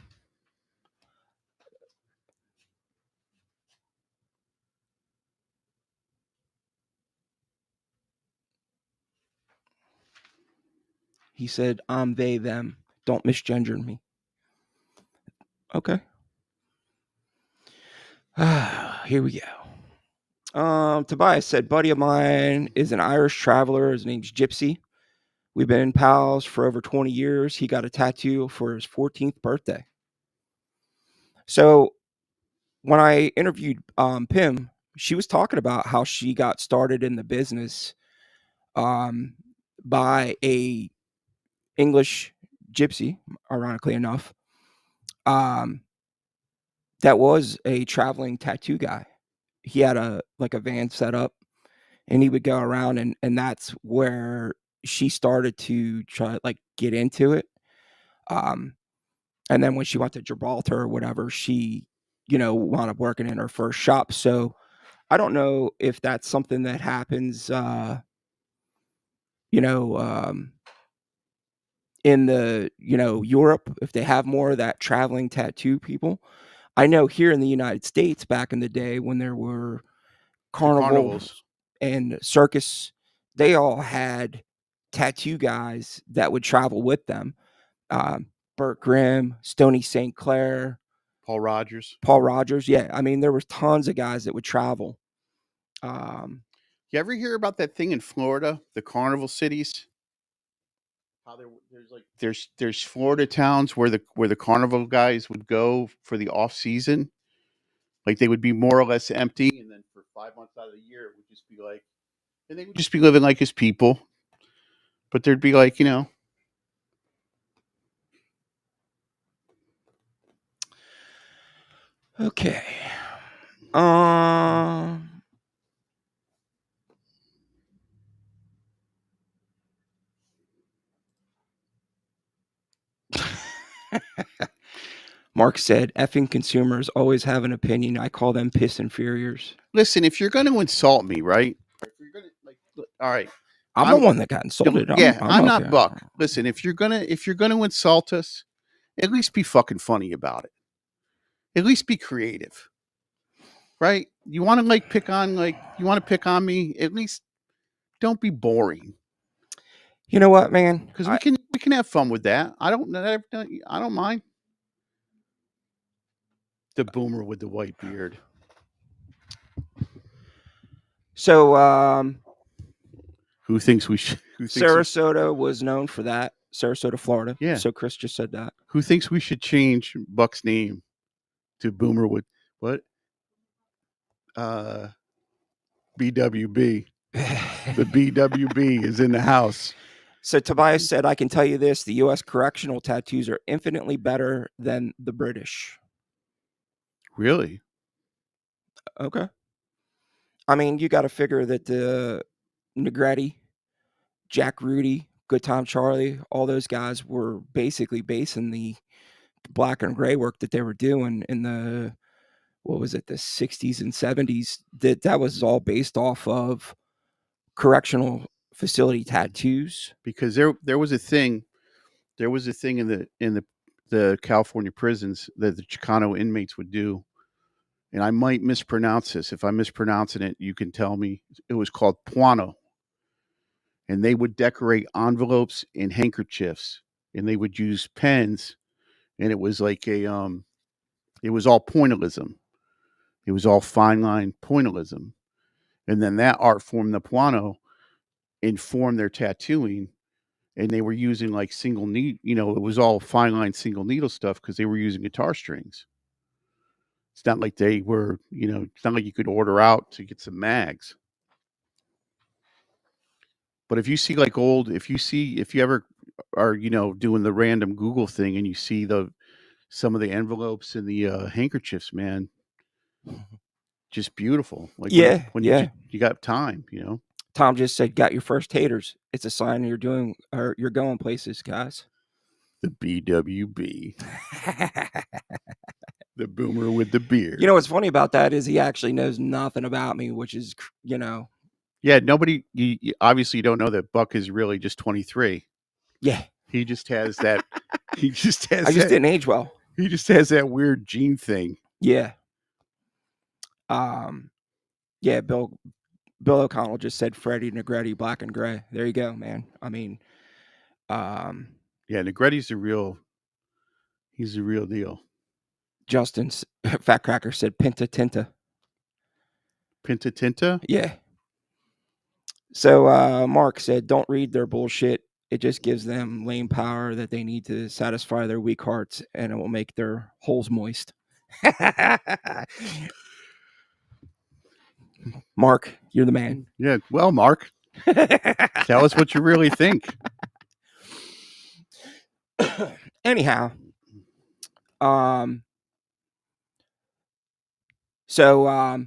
He said, I'm they, them. Don't misgender me. Okay. Here we go. Tobias said, buddy of mine is an Irish traveler. His name's Gypsy. We've been pals for over 20 years. He got a tattoo for his 14th birthday. So when I interviewed Pim, she was talking about how she got started in the business by a English gypsy, ironically enough, that was a traveling tattoo guy. He had a van set up, and he would go around, and that's where she started to try get into it. And then when she went to Gibraltar or whatever, she wound up working in her first shop. So I don't know if that's something that happens in the Europe, if they have more of that traveling tattoo people. I know here in the United States back in the day when there were carnivals and circus, they all had tattoo guys that would travel with them. Burt Grimm, Stoney St. Clair, Paul Rogers. Yeah. I mean, there was tons of guys that would travel. You ever hear about that thing in Florida, the carnival cities? How there's Florida towns where the carnival guys would go for the off season, like they would be more or less empty, and then for 5 months out of the year it would just be like, and they would just be living like as people, but there'd be like Okay. Um. Mark said, "Effing consumers always have an opinion. I call them piss inferiors." listen, if you're going to insult me, right? If you're going to all right, I'm the one that got insulted. I'm not okay. Buck. Listen, if you're gonna insult us, at least be fucking funny about it. At least be creative, right? You want to pick on me? At least don't be boring, You know what, man? because we can have fun with that. I don't mind. The boomer with the white beard. So, Who thinks we should? Sarasota was known for that. Sarasota, Florida. Yeah. So Chris just said that. Who thinks we should change Buck's name to Boomer with what? BWB. The BWB is in the house. So Tobias said, "I can tell you this: the U.S. correctional tattoos are infinitely better than the British." Really? Okay. I mean, you got to figure that the Negretti, Jack Rudy, Good Time Charlie, all those guys were basically basing the black and gray work that they were doing in the, what was it, the 60s and 70s. That was all based off of correctional facility tattoos. Because there was a thing in the California prisons that the Chicano inmates would do, and I might mispronounce this. If I'm mispronouncing it, you can tell me. It was called Puano, and they would decorate envelopes and handkerchiefs, and they would use pens, and it was like it was all pointillism. It was all fine line pointillism, and then that art form, the Puano, informed their tattooing. And they were using like single needle, it was all fine line single needle stuff because they were using guitar strings. It's not like they were, it's not like you could order out to get some mags. But if you see if you ever are, doing the random Google thing and you see some of the envelopes and the handkerchiefs, man, just beautiful. Like when you got time, Tom just said, "Got your first haters. It's a sign you're going places, guys." The BWB. The boomer with the beard. You know what's funny about that is he actually knows nothing about me, which is, Yeah, nobody. You obviously don't know that Buck is really just 23. Yeah, he just has that. He just has. I just didn't age well. He just has that weird gene thing. Yeah. Yeah. Bill O'Connell just said Freddie Negretti, black and gray. There you go, man. I mean, yeah, Negretti's he's the real deal. Justin's Fat Cracker said Pinta Tinta. Pinta Tinta? Yeah. So Mark said, "Don't read their bullshit. It just gives them lame power that they need to satisfy their weak hearts, and it will make their holes moist." Mark, you're the man. Yeah. Well, Mark, tell us what you really think. Anyhow, yeah. So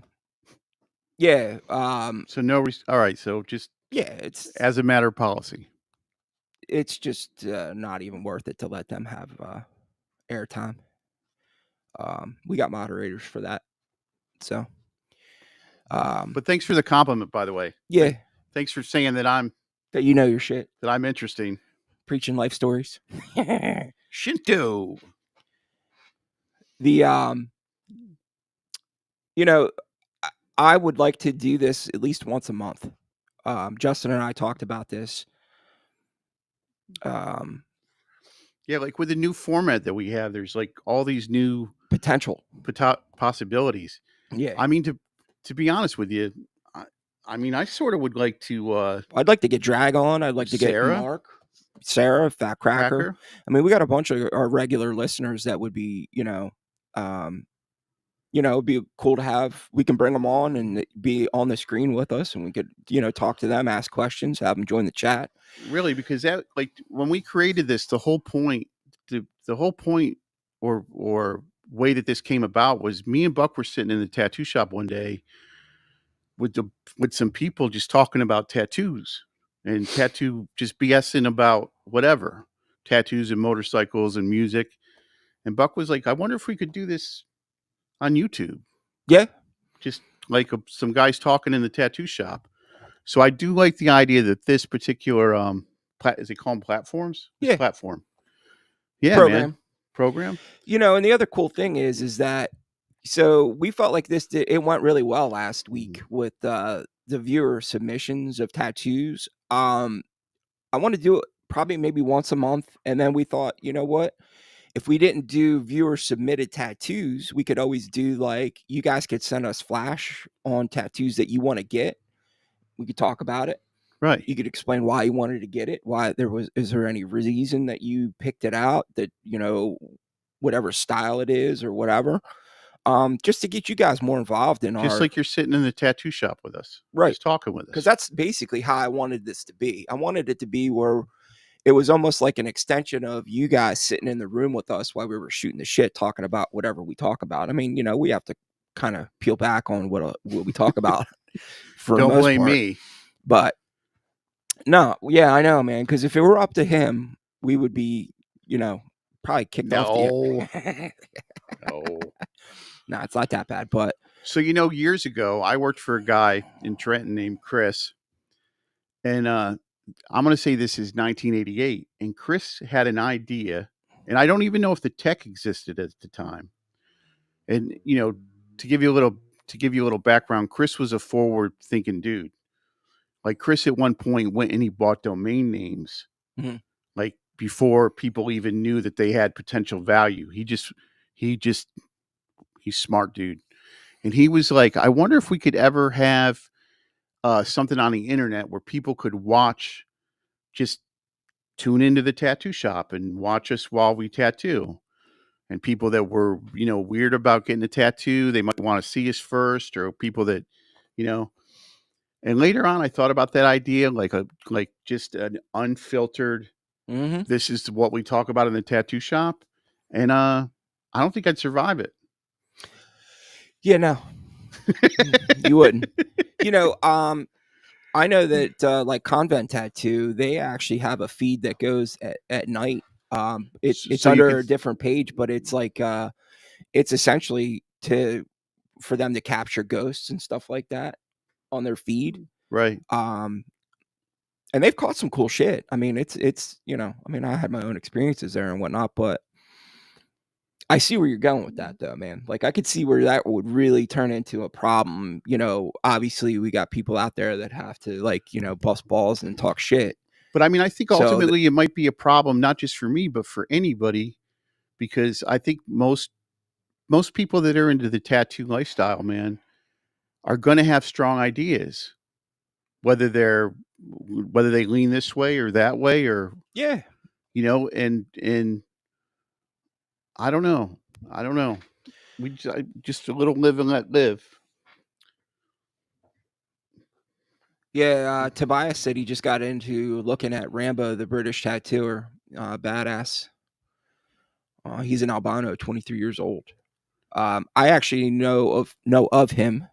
no. All right. So just it's as a matter of policy. It's just not even worth it to let them have airtime. We got moderators for that. So. But thanks for the compliment, by the way. Yeah. Thanks for saying that that you know your shit. That I'm interesting. Preaching life stories. Shinto. I would like to do this at least once a month. Justin and I talked about this. Yeah, like with the new format that we have, there's like all these new potential possibilities. Yeah. I mean, to be honest with you, I mean, I sort of would like to. I'd like to get Drag on. I'd like to get Sarah? Mark, Sarah, Fat Cracker. Cracker? I mean, we got a bunch of our regular listeners that would be, it'd be cool to have. We can bring them on and be on the screen with us, and we could, talk to them, ask questions, have them join the chat. Really, because that, like, when we created this, the whole point, the whole point, or way that this came about was me and Buck were sitting in the tattoo shop one day with some people just talking about tattoos and just BSing about whatever, tattoos and motorcycles and music. And Buck was like, I wonder if we could do this on YouTube. Yeah. Just like some guys talking in the tattoo shop. So I do like the idea that this particular is they call them platforms? Yeah. Platform. Yeah, Program. man. Program. And the other cool thing is that, so we felt like it went really well last week with the viewer submissions of tattoos. I want to do it probably maybe once a month, and then we thought, you know what? If we didn't do viewer submitted tattoos, we could always do, like, you guys could send us flash on tattoos that you want to get. We could talk about it. Right. You could explain why you wanted to get it. Is there any reason that you picked it out, that, whatever style it is or whatever, just to get you guys more involved in just like you're sitting in the tattoo shop with us. Right. Just talking with us. Because that's basically how I wanted this to be. I wanted it to be where it was almost like an extension of you guys sitting in the room with us while we were shooting the shit, talking about whatever we talk about. I mean, we have to kind of peel back on what we talk about. Don't blame me. But no, yeah, I know, man. Because if it were up to him, we would be, probably kicked off the No. No, it's not that bad. But so, years ago, I worked for a guy in Trenton named Chris, and I'm going to say this is 1988, and Chris had an idea, and I don't even know if the tech existed at the time. And to give you a little background, Chris was a forward-thinking dude. Like, Chris at one point went and he bought domain names, like, before people even knew that they had potential value. He's smart dude. And he was like, I wonder if we could ever have something on the internet where people could just tune into the tattoo shop and watch us while we tattoo. And people that were, weird about getting a tattoo, they might want to see us first, or people that, and later on I thought about that idea, like just an unfiltered, this is what we talk about in the tattoo shop. And I don't think I'd survive it. Yeah, no, you wouldn't. I know that like Convent Tattoo, they actually have a feed that goes at night. It's So under a different page, but it's like it's essentially for them to capture ghosts and stuff like that on their feed. Right. And they've caught some cool shit. I mean, it's I mean, I had my own experiences there and whatnot, but I see where you're going with that, though, man. Like, I could see where that would really turn into a problem. Obviously, we got people out there that have to, like, bust balls and talk shit. But I mean, I think ultimately it might be a problem, not just for me, but for anybody, because I think most people that are into the tattoo lifestyle, man, are going to have strong ideas, whether they lean this way or that way, or yeah, and I don't know. We just a little live and let live. Yeah, Tobias said he just got into looking at Rambo, the British tattooer, badass. He's an albino, 23 years old. I actually know of him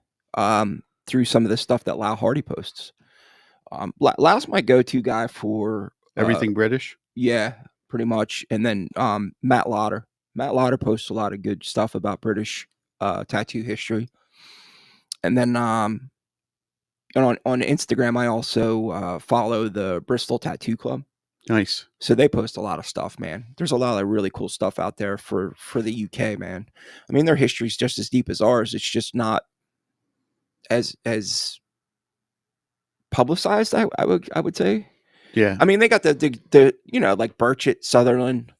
through some of the stuff that Lau Hardy posts. Lau's my go-to guy for everything British. Yeah, pretty much. And then Matt Lauder. Matt Lauder posts a lot of good stuff about British tattoo history. And then on Instagram, I also follow the Bristol Tattoo Club. Nice. So they post a lot of stuff, man. There's a lot of really cool stuff out there for the UK, man. I mean, their history is just as deep as ours. It's just not as publicized, I would say. Yeah. I mean, they got the like Burchett, Sutherland.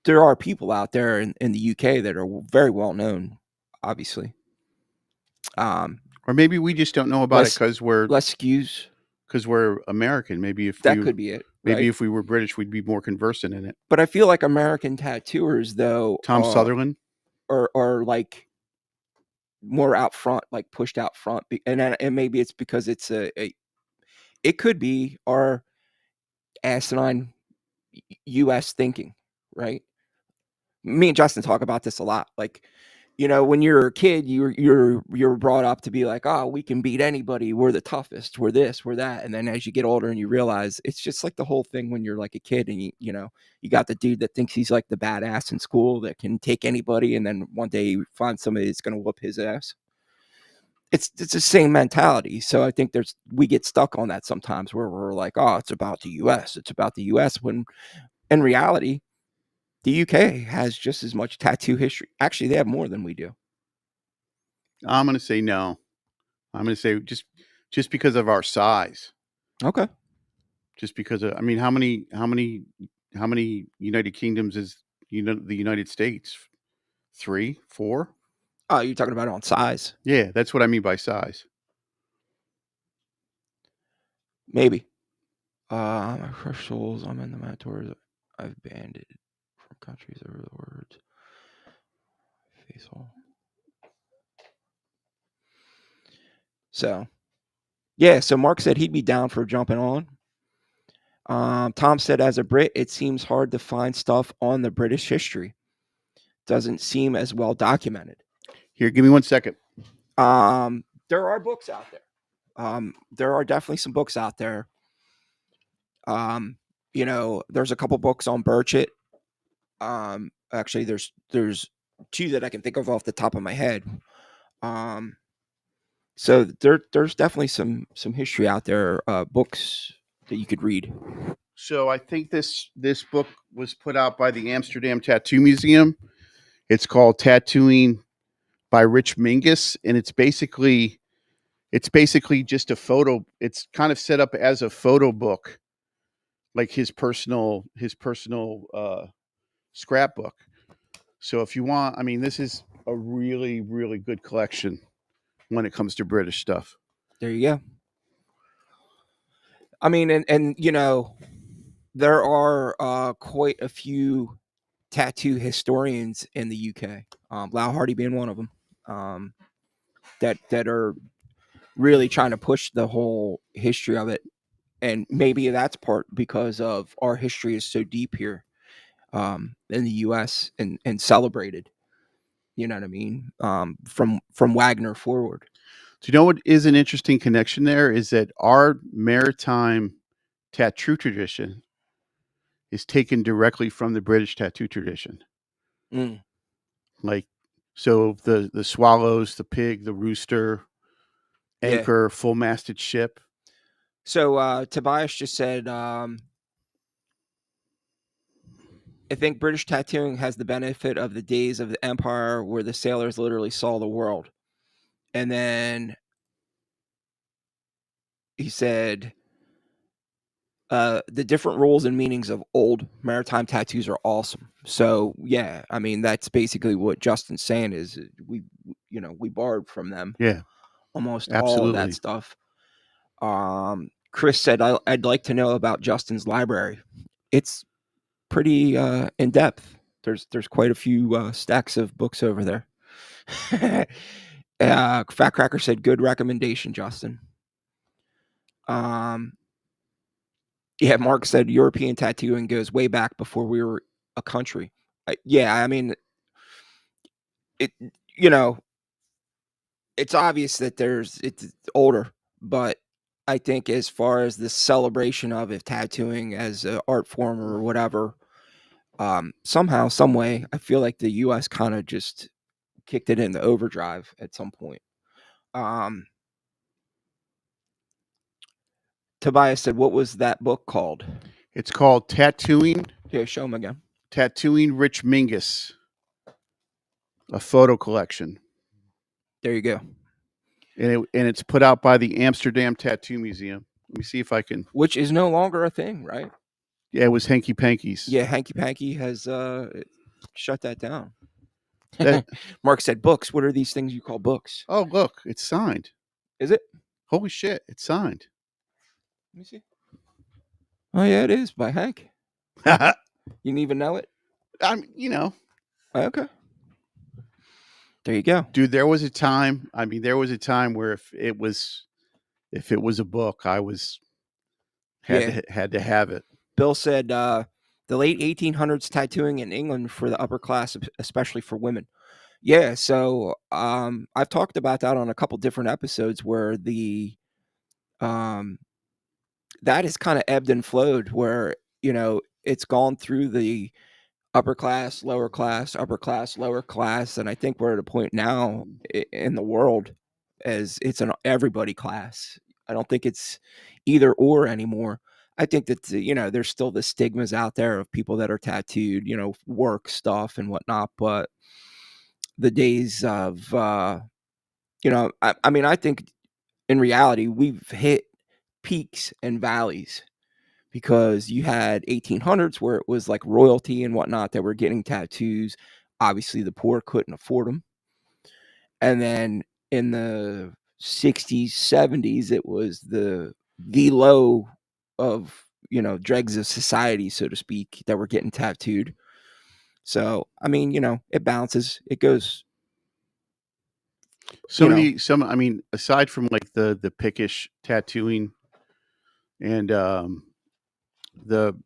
There are people out there in the UK that are very well known, obviously. Or maybe we just don't know about it less because we're skews. American. Maybe if That we could be it. maybe Right? if we were British, we'd be more conversant in it. But I feel like American tattooers, though, Tom Sutherland. are like more out front, like pushed out front, and maybe it's because it's it could be our asinine U.S. thinking, right? Me and Justin talk about this a lot. Like, you know, when you're a kid, you're brought up to be like, oh, we can beat anybody. We're the toughest. We're this. We're that. And then as you get older and you realize it's just like the whole thing when you're like a kid and you know you got the dude that thinks he's like the badass in school that can take anybody, and then one day you find somebody that's going to whoop his ass. It's the same mentality. So I think we get stuck on that sometimes where we're like, oh, it's about the U.S. It's about the U.S. When in reality, the UK has just as much tattoo history. Actually, they have more than we do. I'm going to say no. I'm going to say just because of our size. Okay. Just because of, I mean, how many United Kingdoms is the United States? 3, 4? Oh, you're talking about on size? Yeah, that's what I mean by size. Maybe. My crushed souls. I'm in the mentors. I've banned it from countries over the words. Face all. So, yeah. So Mark said he'd be down for jumping on. Tom said, as a Brit, it seems hard to find stuff on the British history. Doesn't seem as well documented. Here, give me 1 second. There are books out there. There are definitely some books out there. You know, there's a couple books on Burchett. Actually, there's 2 that I can think of off the top of my head. So there's definitely some history out there, books that you could read. So I think this book was put out by the Amsterdam Tattoo Museum. It's called Tattooing by Rich Mingus, and it's basically just a photo. It's kind of set up as a photo book, like his personal scrapbook. So if you want, I mean, this is a really, really good collection when it comes to British stuff. There you go. I mean, and you know, there are quite a few tattoo historians in the UK. Lau Hardy being one of them. That are really trying to push the whole history of it, and maybe that's part because of our history is so deep here in the US and celebrated. You know what I mean? From Wagner forward. Do you know what is an interesting connection there? Is that our maritime tattoo tradition is taken directly from the British tattoo tradition. Mm. Like, so the swallows, the pig, the rooster, anchor, full-masted ship. So Tobias just said, I think British tattooing has the benefit of the days of the empire where the sailors literally saw the world. And then he said, the different rules and meanings of old maritime tattoos are awesome. So yeah, I mean, that's basically what Justin's saying is we borrowed from them. Yeah, almost absolutely. all of that stuff. Chris said, I'd like to know about Justin's library. It's pretty in depth. There's quite a few stacks of books over there. Fat Cracker said, good recommendation, Justin. Yeah, Mark said European tattooing goes way back before we were a country. Yeah, I mean, it's obvious that it's older, but I think as far as the celebration of it, tattooing as an art form or whatever, somehow, some way, I feel like the U.S. kind of just kicked it into overdrive at some point. Tobias said, what was that book called? It's called Tattooing. Here, show him again. Tattooing Rich Mingus, a photo collection. There you go. And it's put out by the Amsterdam Tattoo Museum. Let me see if I can. Which is no longer a thing, right? Yeah, it was Hanky Panky's. Yeah, Hanky Panky has shut that down. That- Mark said books. What are these things you call books? Oh, look, it's signed. Is it? Holy shit, it's signed. Let me see. Oh yeah, it is by Hank. I'm, You didn't even know it? you know, Okay. There you go. dude, there was a time. I mean, there was a time where if it was a book, I was had to have it. Bill said the late 1800s tattooing in England for the upper class, especially for women. Yeah, so I've talked about that on a couple different episodes where the that has kind of ebbed and flowed where, it's gone through the upper class, lower class, upper class, lower class, and I think we're at a point now in the world as it's an everybody class. I don't think it's either or anymore. I think that there's still the stigmas out there of people that are tattooed, work stuff and whatnot, but the days of I mean, I think in reality we've hit peaks and valleys because you had 1800s where it was like royalty and whatnot that were getting tattoos. Obviously, the poor couldn't afford them. And then in the 60s, 70s, it was the low of, dregs of society, so to speak, that were getting tattooed. So, I mean, it bounces. It goes. I mean, aside from like the pickish tattooing and the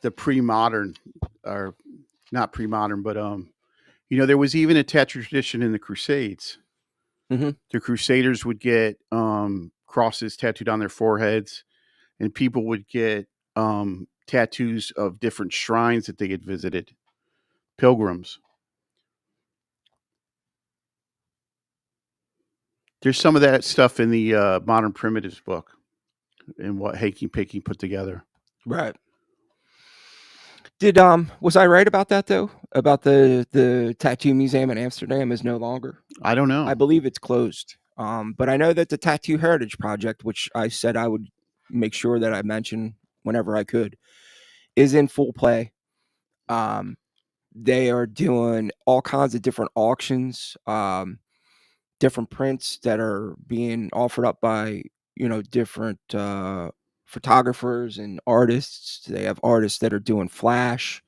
the pre-modern, or not pre-modern, but there was even a tattoo tradition in the Crusades. Mhm. The Crusaders would get crosses tattooed on their foreheads, and people would get tattoos of different shrines that they had visited, pilgrims. There's some of that stuff in the Modern Primitives book and what Hanky Panky put together. Right. Did was I right about that though? About the tattoo museum in Amsterdam is no longer? I don't know. I believe it's closed. But I know that the Tattoo Heritage Project, which I said I would make sure that I mention whenever I could, is in full play. They are doing all kinds of different auctions, different prints that are being offered up by different photographers and artists. They have artists that are doing flash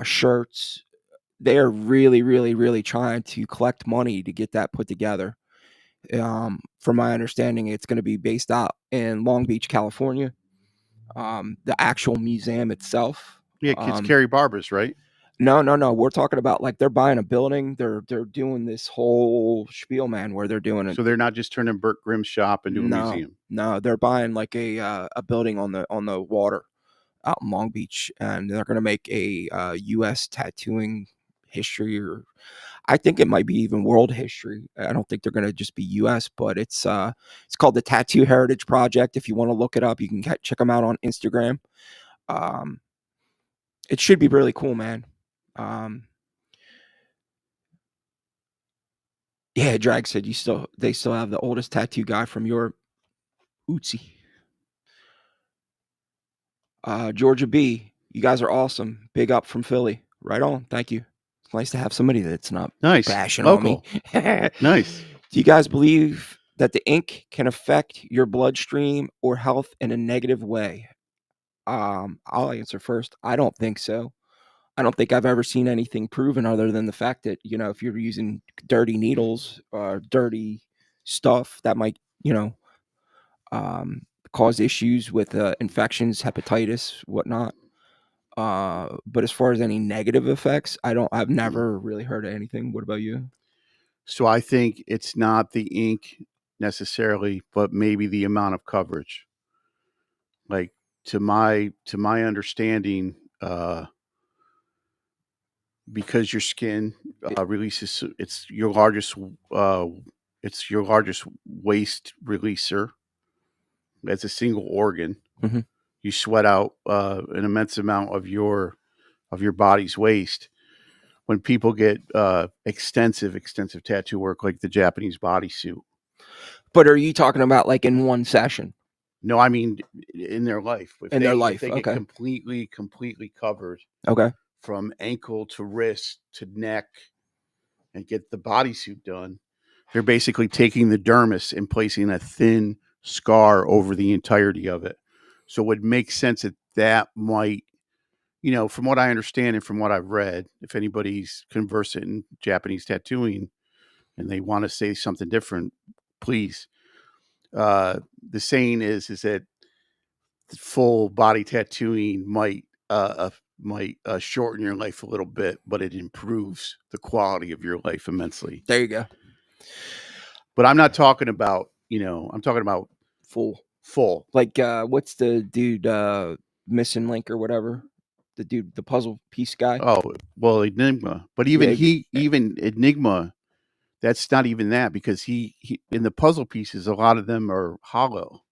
shirts. They are really, really, really trying to collect money to get that put together. From my understanding, it's going to be based out in Long Beach, California. The actual museum itself. Yeah, it's Carrie Barber's, right? No. We're talking about like they're buying a building. They're doing this whole spiel, man, where they're doing it. So they're not just turning Burt Grimm's shop into a museum. No, they're buying like a building on the water out in Long Beach, and they're going to make a U.S. tattooing history, or I think it might be even world history. I don't think they're going to just be U.S., but it's called the Tattoo Heritage Project. If you want to look it up, you can check them out on Instagram. It should be really cool, man. Yeah, Drag said they still have the oldest tattoo guy from Europe, Uzi. Georgia B, you guys are awesome. Big up from Philly. Right on. Thank you. It's nice to have somebody that's not Nice. bashing Local. on me. Nice. Do you guys believe that the ink can affect your bloodstream or health in a negative way? I'll answer first. I don't think so. I don't think I've ever seen anything proven other than the fact that, if you're using dirty needles or dirty stuff, that might, cause issues with infections, hepatitis, whatnot. But as far as any negative effects, I've never really heard of anything. What about you? So I think it's not the ink necessarily, but maybe the amount of coverage. Like to my understanding, because your skin releases, it's your largest waste releaser. As a single organ. Mhm. You sweat out an immense amount of your body's waste. When people get extensive tattoo work, like the Japanese bodysuit. But are you talking about like in one session? No, I mean in their life. If In their life, if they okay. get completely covered. Okay. from ankle to wrist to neck and get the bodysuit done, they're basically taking the dermis and placing a thin scar over the entirety of it. So it would make sense that that might, from what I understand and from what I've read, if anybody's conversant in Japanese tattooing and they want to say something different, please. The saying is that full body tattooing might shorten your life a little bit, but it improves the quality of your life immensely. There you go. But I'm not talking about, I'm talking about full. Like, what's the dude, Missing Link or whatever? The dude, the puzzle piece guy. Oh, well, Enigma. But even even Enigma, that's not even that, because he in the puzzle pieces, a lot of them are hollow.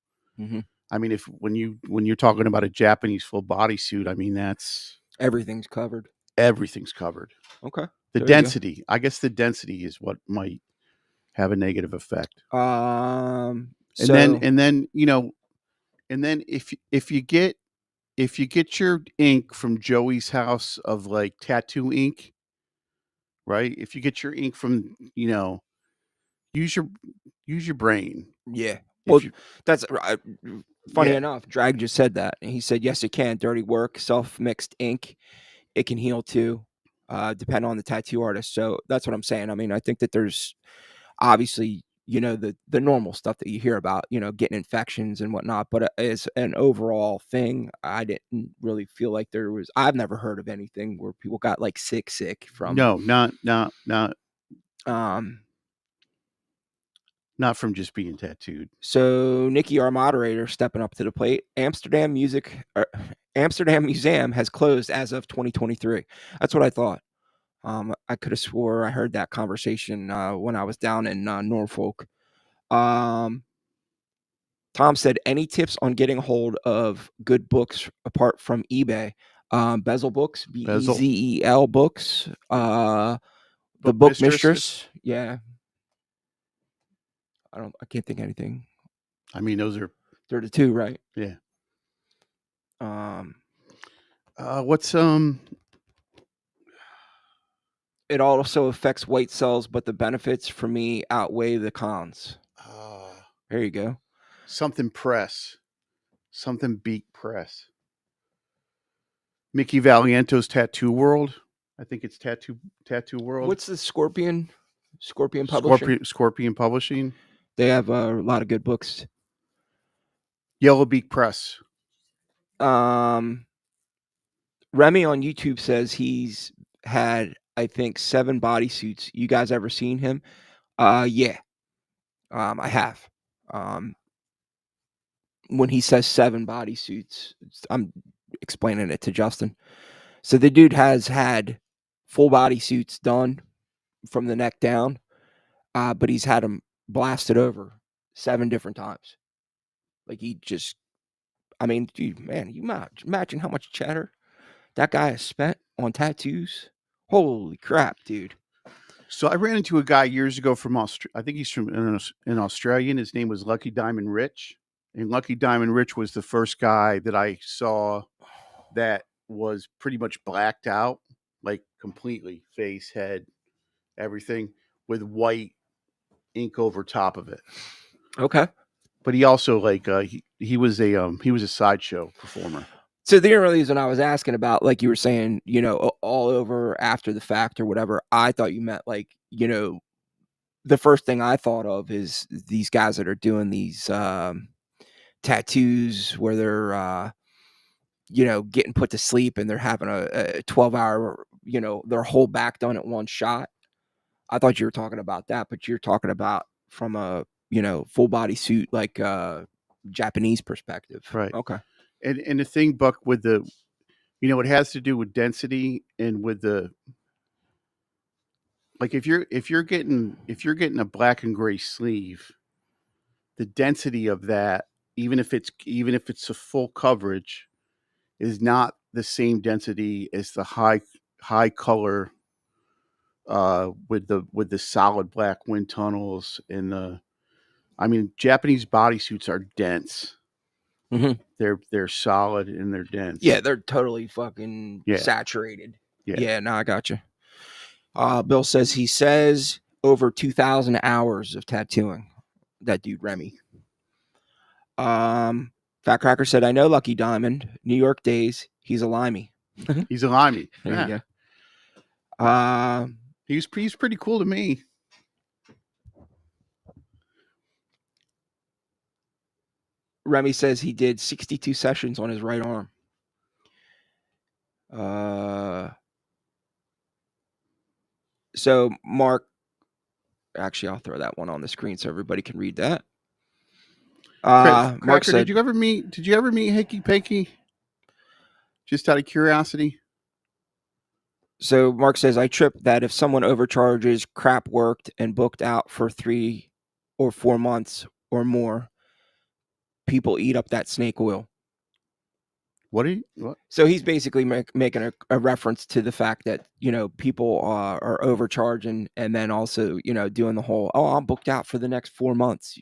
Mm-hmm. I mean, when you're talking about a Japanese full body suit, I mean, that's everything's covered. Everything's covered. Okay. The density, I guess the density is what might have a negative effect. And then if you get your ink from Joey's house of like tattoo ink, right? If you get your ink from, use your brain. Yeah. Well, that's funny enough. Drag just said that. And he said, yes, it can. Dirty work, self-mixed ink. It can heal too, depend on the tattoo artist. So that's what I'm saying. I mean, I think that there's obviously, the normal stuff that you hear about, getting infections and whatnot. But as an overall thing, I didn't really feel like I've never heard of anything where people got like sick from. No, not from just being tattooed. So Nikki, our moderator, stepping up to the plate. Amsterdam Museum has closed as of 2023. That's what I thought. I could have swore I heard that conversation when I was down in Norfolk. Tom said, any tips on getting a hold of good books apart from eBay? Bezel Books, Bezel Books, the Book Mistress. Yeah. I can't think of anything. I mean, they're the two, right? Yeah. It also affects white cells, but the benefits for me outweigh the cons. There you go. Something Beak Press. Mickey Valiento's Tattoo World. I think it's Tattoo World. What's the Scorpion Publishing? Scorpion Publishing. They have a lot of good books. Yellow Beak Press. Remy on YouTube says he's had, I think, 7 bodysuits. You guys ever seen him? Yeah. I have. When he says 7 bodysuits, I'm explaining it to Justin. So the dude has had full bodysuits done from the neck down, but he's had them blasted over 7 different times. Like dude, man, you imagine how much cheddar that guy has spent on tattoos. Holy crap, dude. So I ran into a guy years ago from Australia. I think he's from in Australia, and his name was Lucky Diamond Rich. And Lucky Diamond Rich was the first guy that I saw that was pretty much blacked out, like completely, face, head, everything, with white ink over top of it. Okay. But he also he was a sideshow performer. So the only reason I was asking about, like you were saying, all over after the fact or whatever, I thought you meant like, the first thing I thought of is these guys that are doing these tattoos where they're, getting put to sleep and they're having a 12-hour, their whole back done at one shot. I thought you were talking about that, but you're talking about from a, full body suit, like Japanese perspective. Right. Okay. And the thing, Buck, with the, it has to do with density and with the, like if you're getting a black and gray sleeve, the density of that, even if it's a full coverage, is not the same density as the high color with the solid black wind tunnels and the, I mean, Japanese bodysuits are dense. Mm-hmm. They're solid and they're dense. Yeah, they're totally fucking saturated. Yeah. Yeah, no, I got you. Bill says he says over 2,000 hours of tattooing. That dude Remy. Fat Cracker said, I know Lucky Diamond, New York days. He's a limey. He's a limey. There Yeah. you go. He's pretty cool to me. Remy says he did 62 sessions on his right arm. So Mark, actually, I'll throw that one on the screen so everybody can read that. Mark Cracker, said, did you ever meet Hickey Pakey? Just out of curiosity. so Mark says, I trip that if someone overcharges, crap worked, and booked out for 3 or 4 months or more, people eat up that snake oil. What? So he's basically making a reference to the fact that, you know, people are overcharging, and then also, you know, doing the whole, oh, I'm booked out for the next 4 months.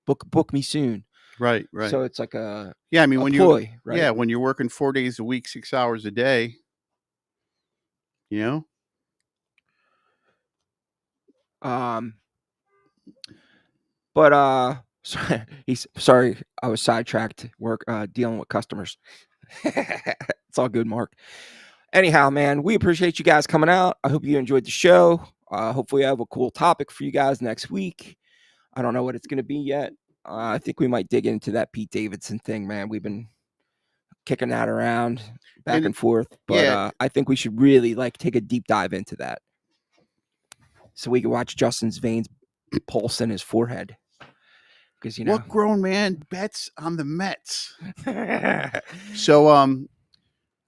Book me soon. Right. So it's like a Yeah, I mean, when ploy, right? Yeah, when you're working 4 days a week, 6 hours a day, you know. But he's sorry, I was sidetracked dealing with customers. It's all good, Mark. Anyhow, man, we appreciate you guys coming out. I hope you enjoyed the show. Hopefully I have a cool topic for you guys next week. I don't know what it's going to be yet. I think we might dig into that Pete Davidson thing, man. We've been kicking that around back and forth, but I think we should really take a deep dive into that, so we can watch Justin's veins pulse in his forehead. Because, you know, what grown man bets on the Mets? So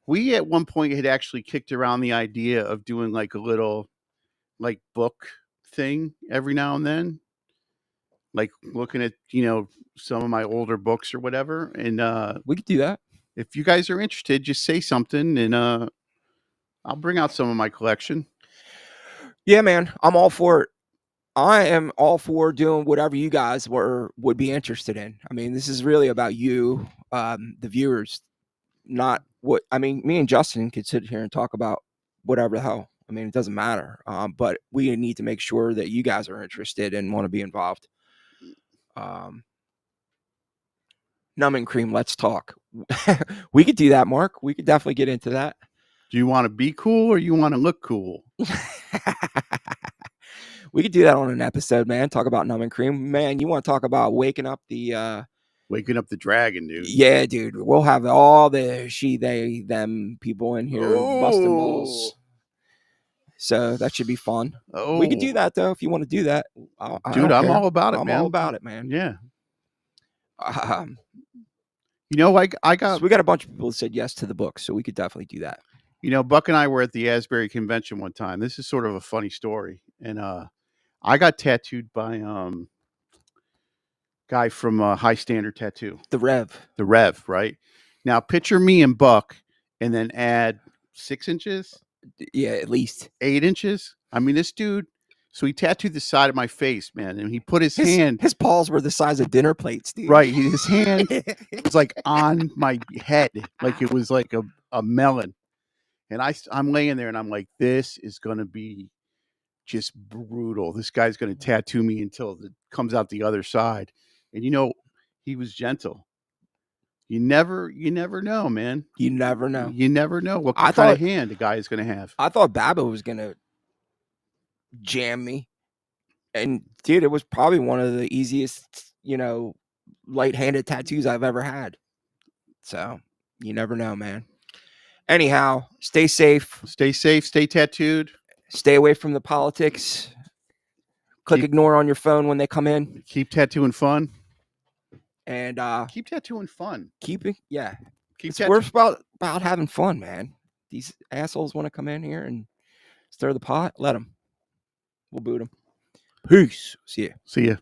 we at one point had actually kicked around the idea of doing like a little book thing every now and then, like looking at, you know, some of my older books or whatever. And we could do that. If you guys are interested, just say something, and I'll bring out some of my collection. Yeah, man, I'm all for it. I am all for doing whatever you guys would be interested in. I mean, this is really about you, the viewers, not what. I mean, me and Justin could sit here and talk about whatever the hell. I mean, it doesn't matter. But we need to make sure that you guys are interested and want to be involved. Numbing cream, let's talk. We could do that, Mark. We could definitely get into that. Do you want to be cool or you want to look cool? We could do that on an episode, man. Talk about numbing cream. Man, you want to talk about waking up the dragon, dude. Yeah, dude. We'll have all the she, they, them people in here busting balls. So that should be fun. Oh. We could do that, though, if you want to do that. Dude, I'm all about it, man. I'm all about it, man. Yeah. You know, I got... So we got a bunch of people who said yes to the book, so we could definitely do that. You know, Buck and I were at the Asbury convention one time. This is sort of a funny story. And I got tattooed by guy from High Standard Tattoo. The Rev, right? Now, picture me and Buck and then add 6 inches. Yeah, at least 8 inches. I mean, this dude, so he tattooed the side of my face, man. And he put his hand. His paws were the size of dinner plates, dude. Right. His hand was like on my head. Like it was like a melon. And I'm laying there and I'm like, this is going to be just brutal. This guy's going to tattoo me until it comes out the other side. And, you know, he was gentle. You never know, man. You never know. You never know what kind of hand a guy is going to have. I thought Baba was going to jam me. And, dude, it was probably one of the easiest, you know, light-handed tattoos I've ever had. So, you never know, man. Anyhow, stay safe. Stay safe. Stay tattooed. Stay away from the politics. Click ignore on your phone when they come in. Keep tattooing fun. And keep tattooing fun. We're about having fun, man. These assholes want to come in here and stir the pot. Let them. We'll boot them. Peace. See ya.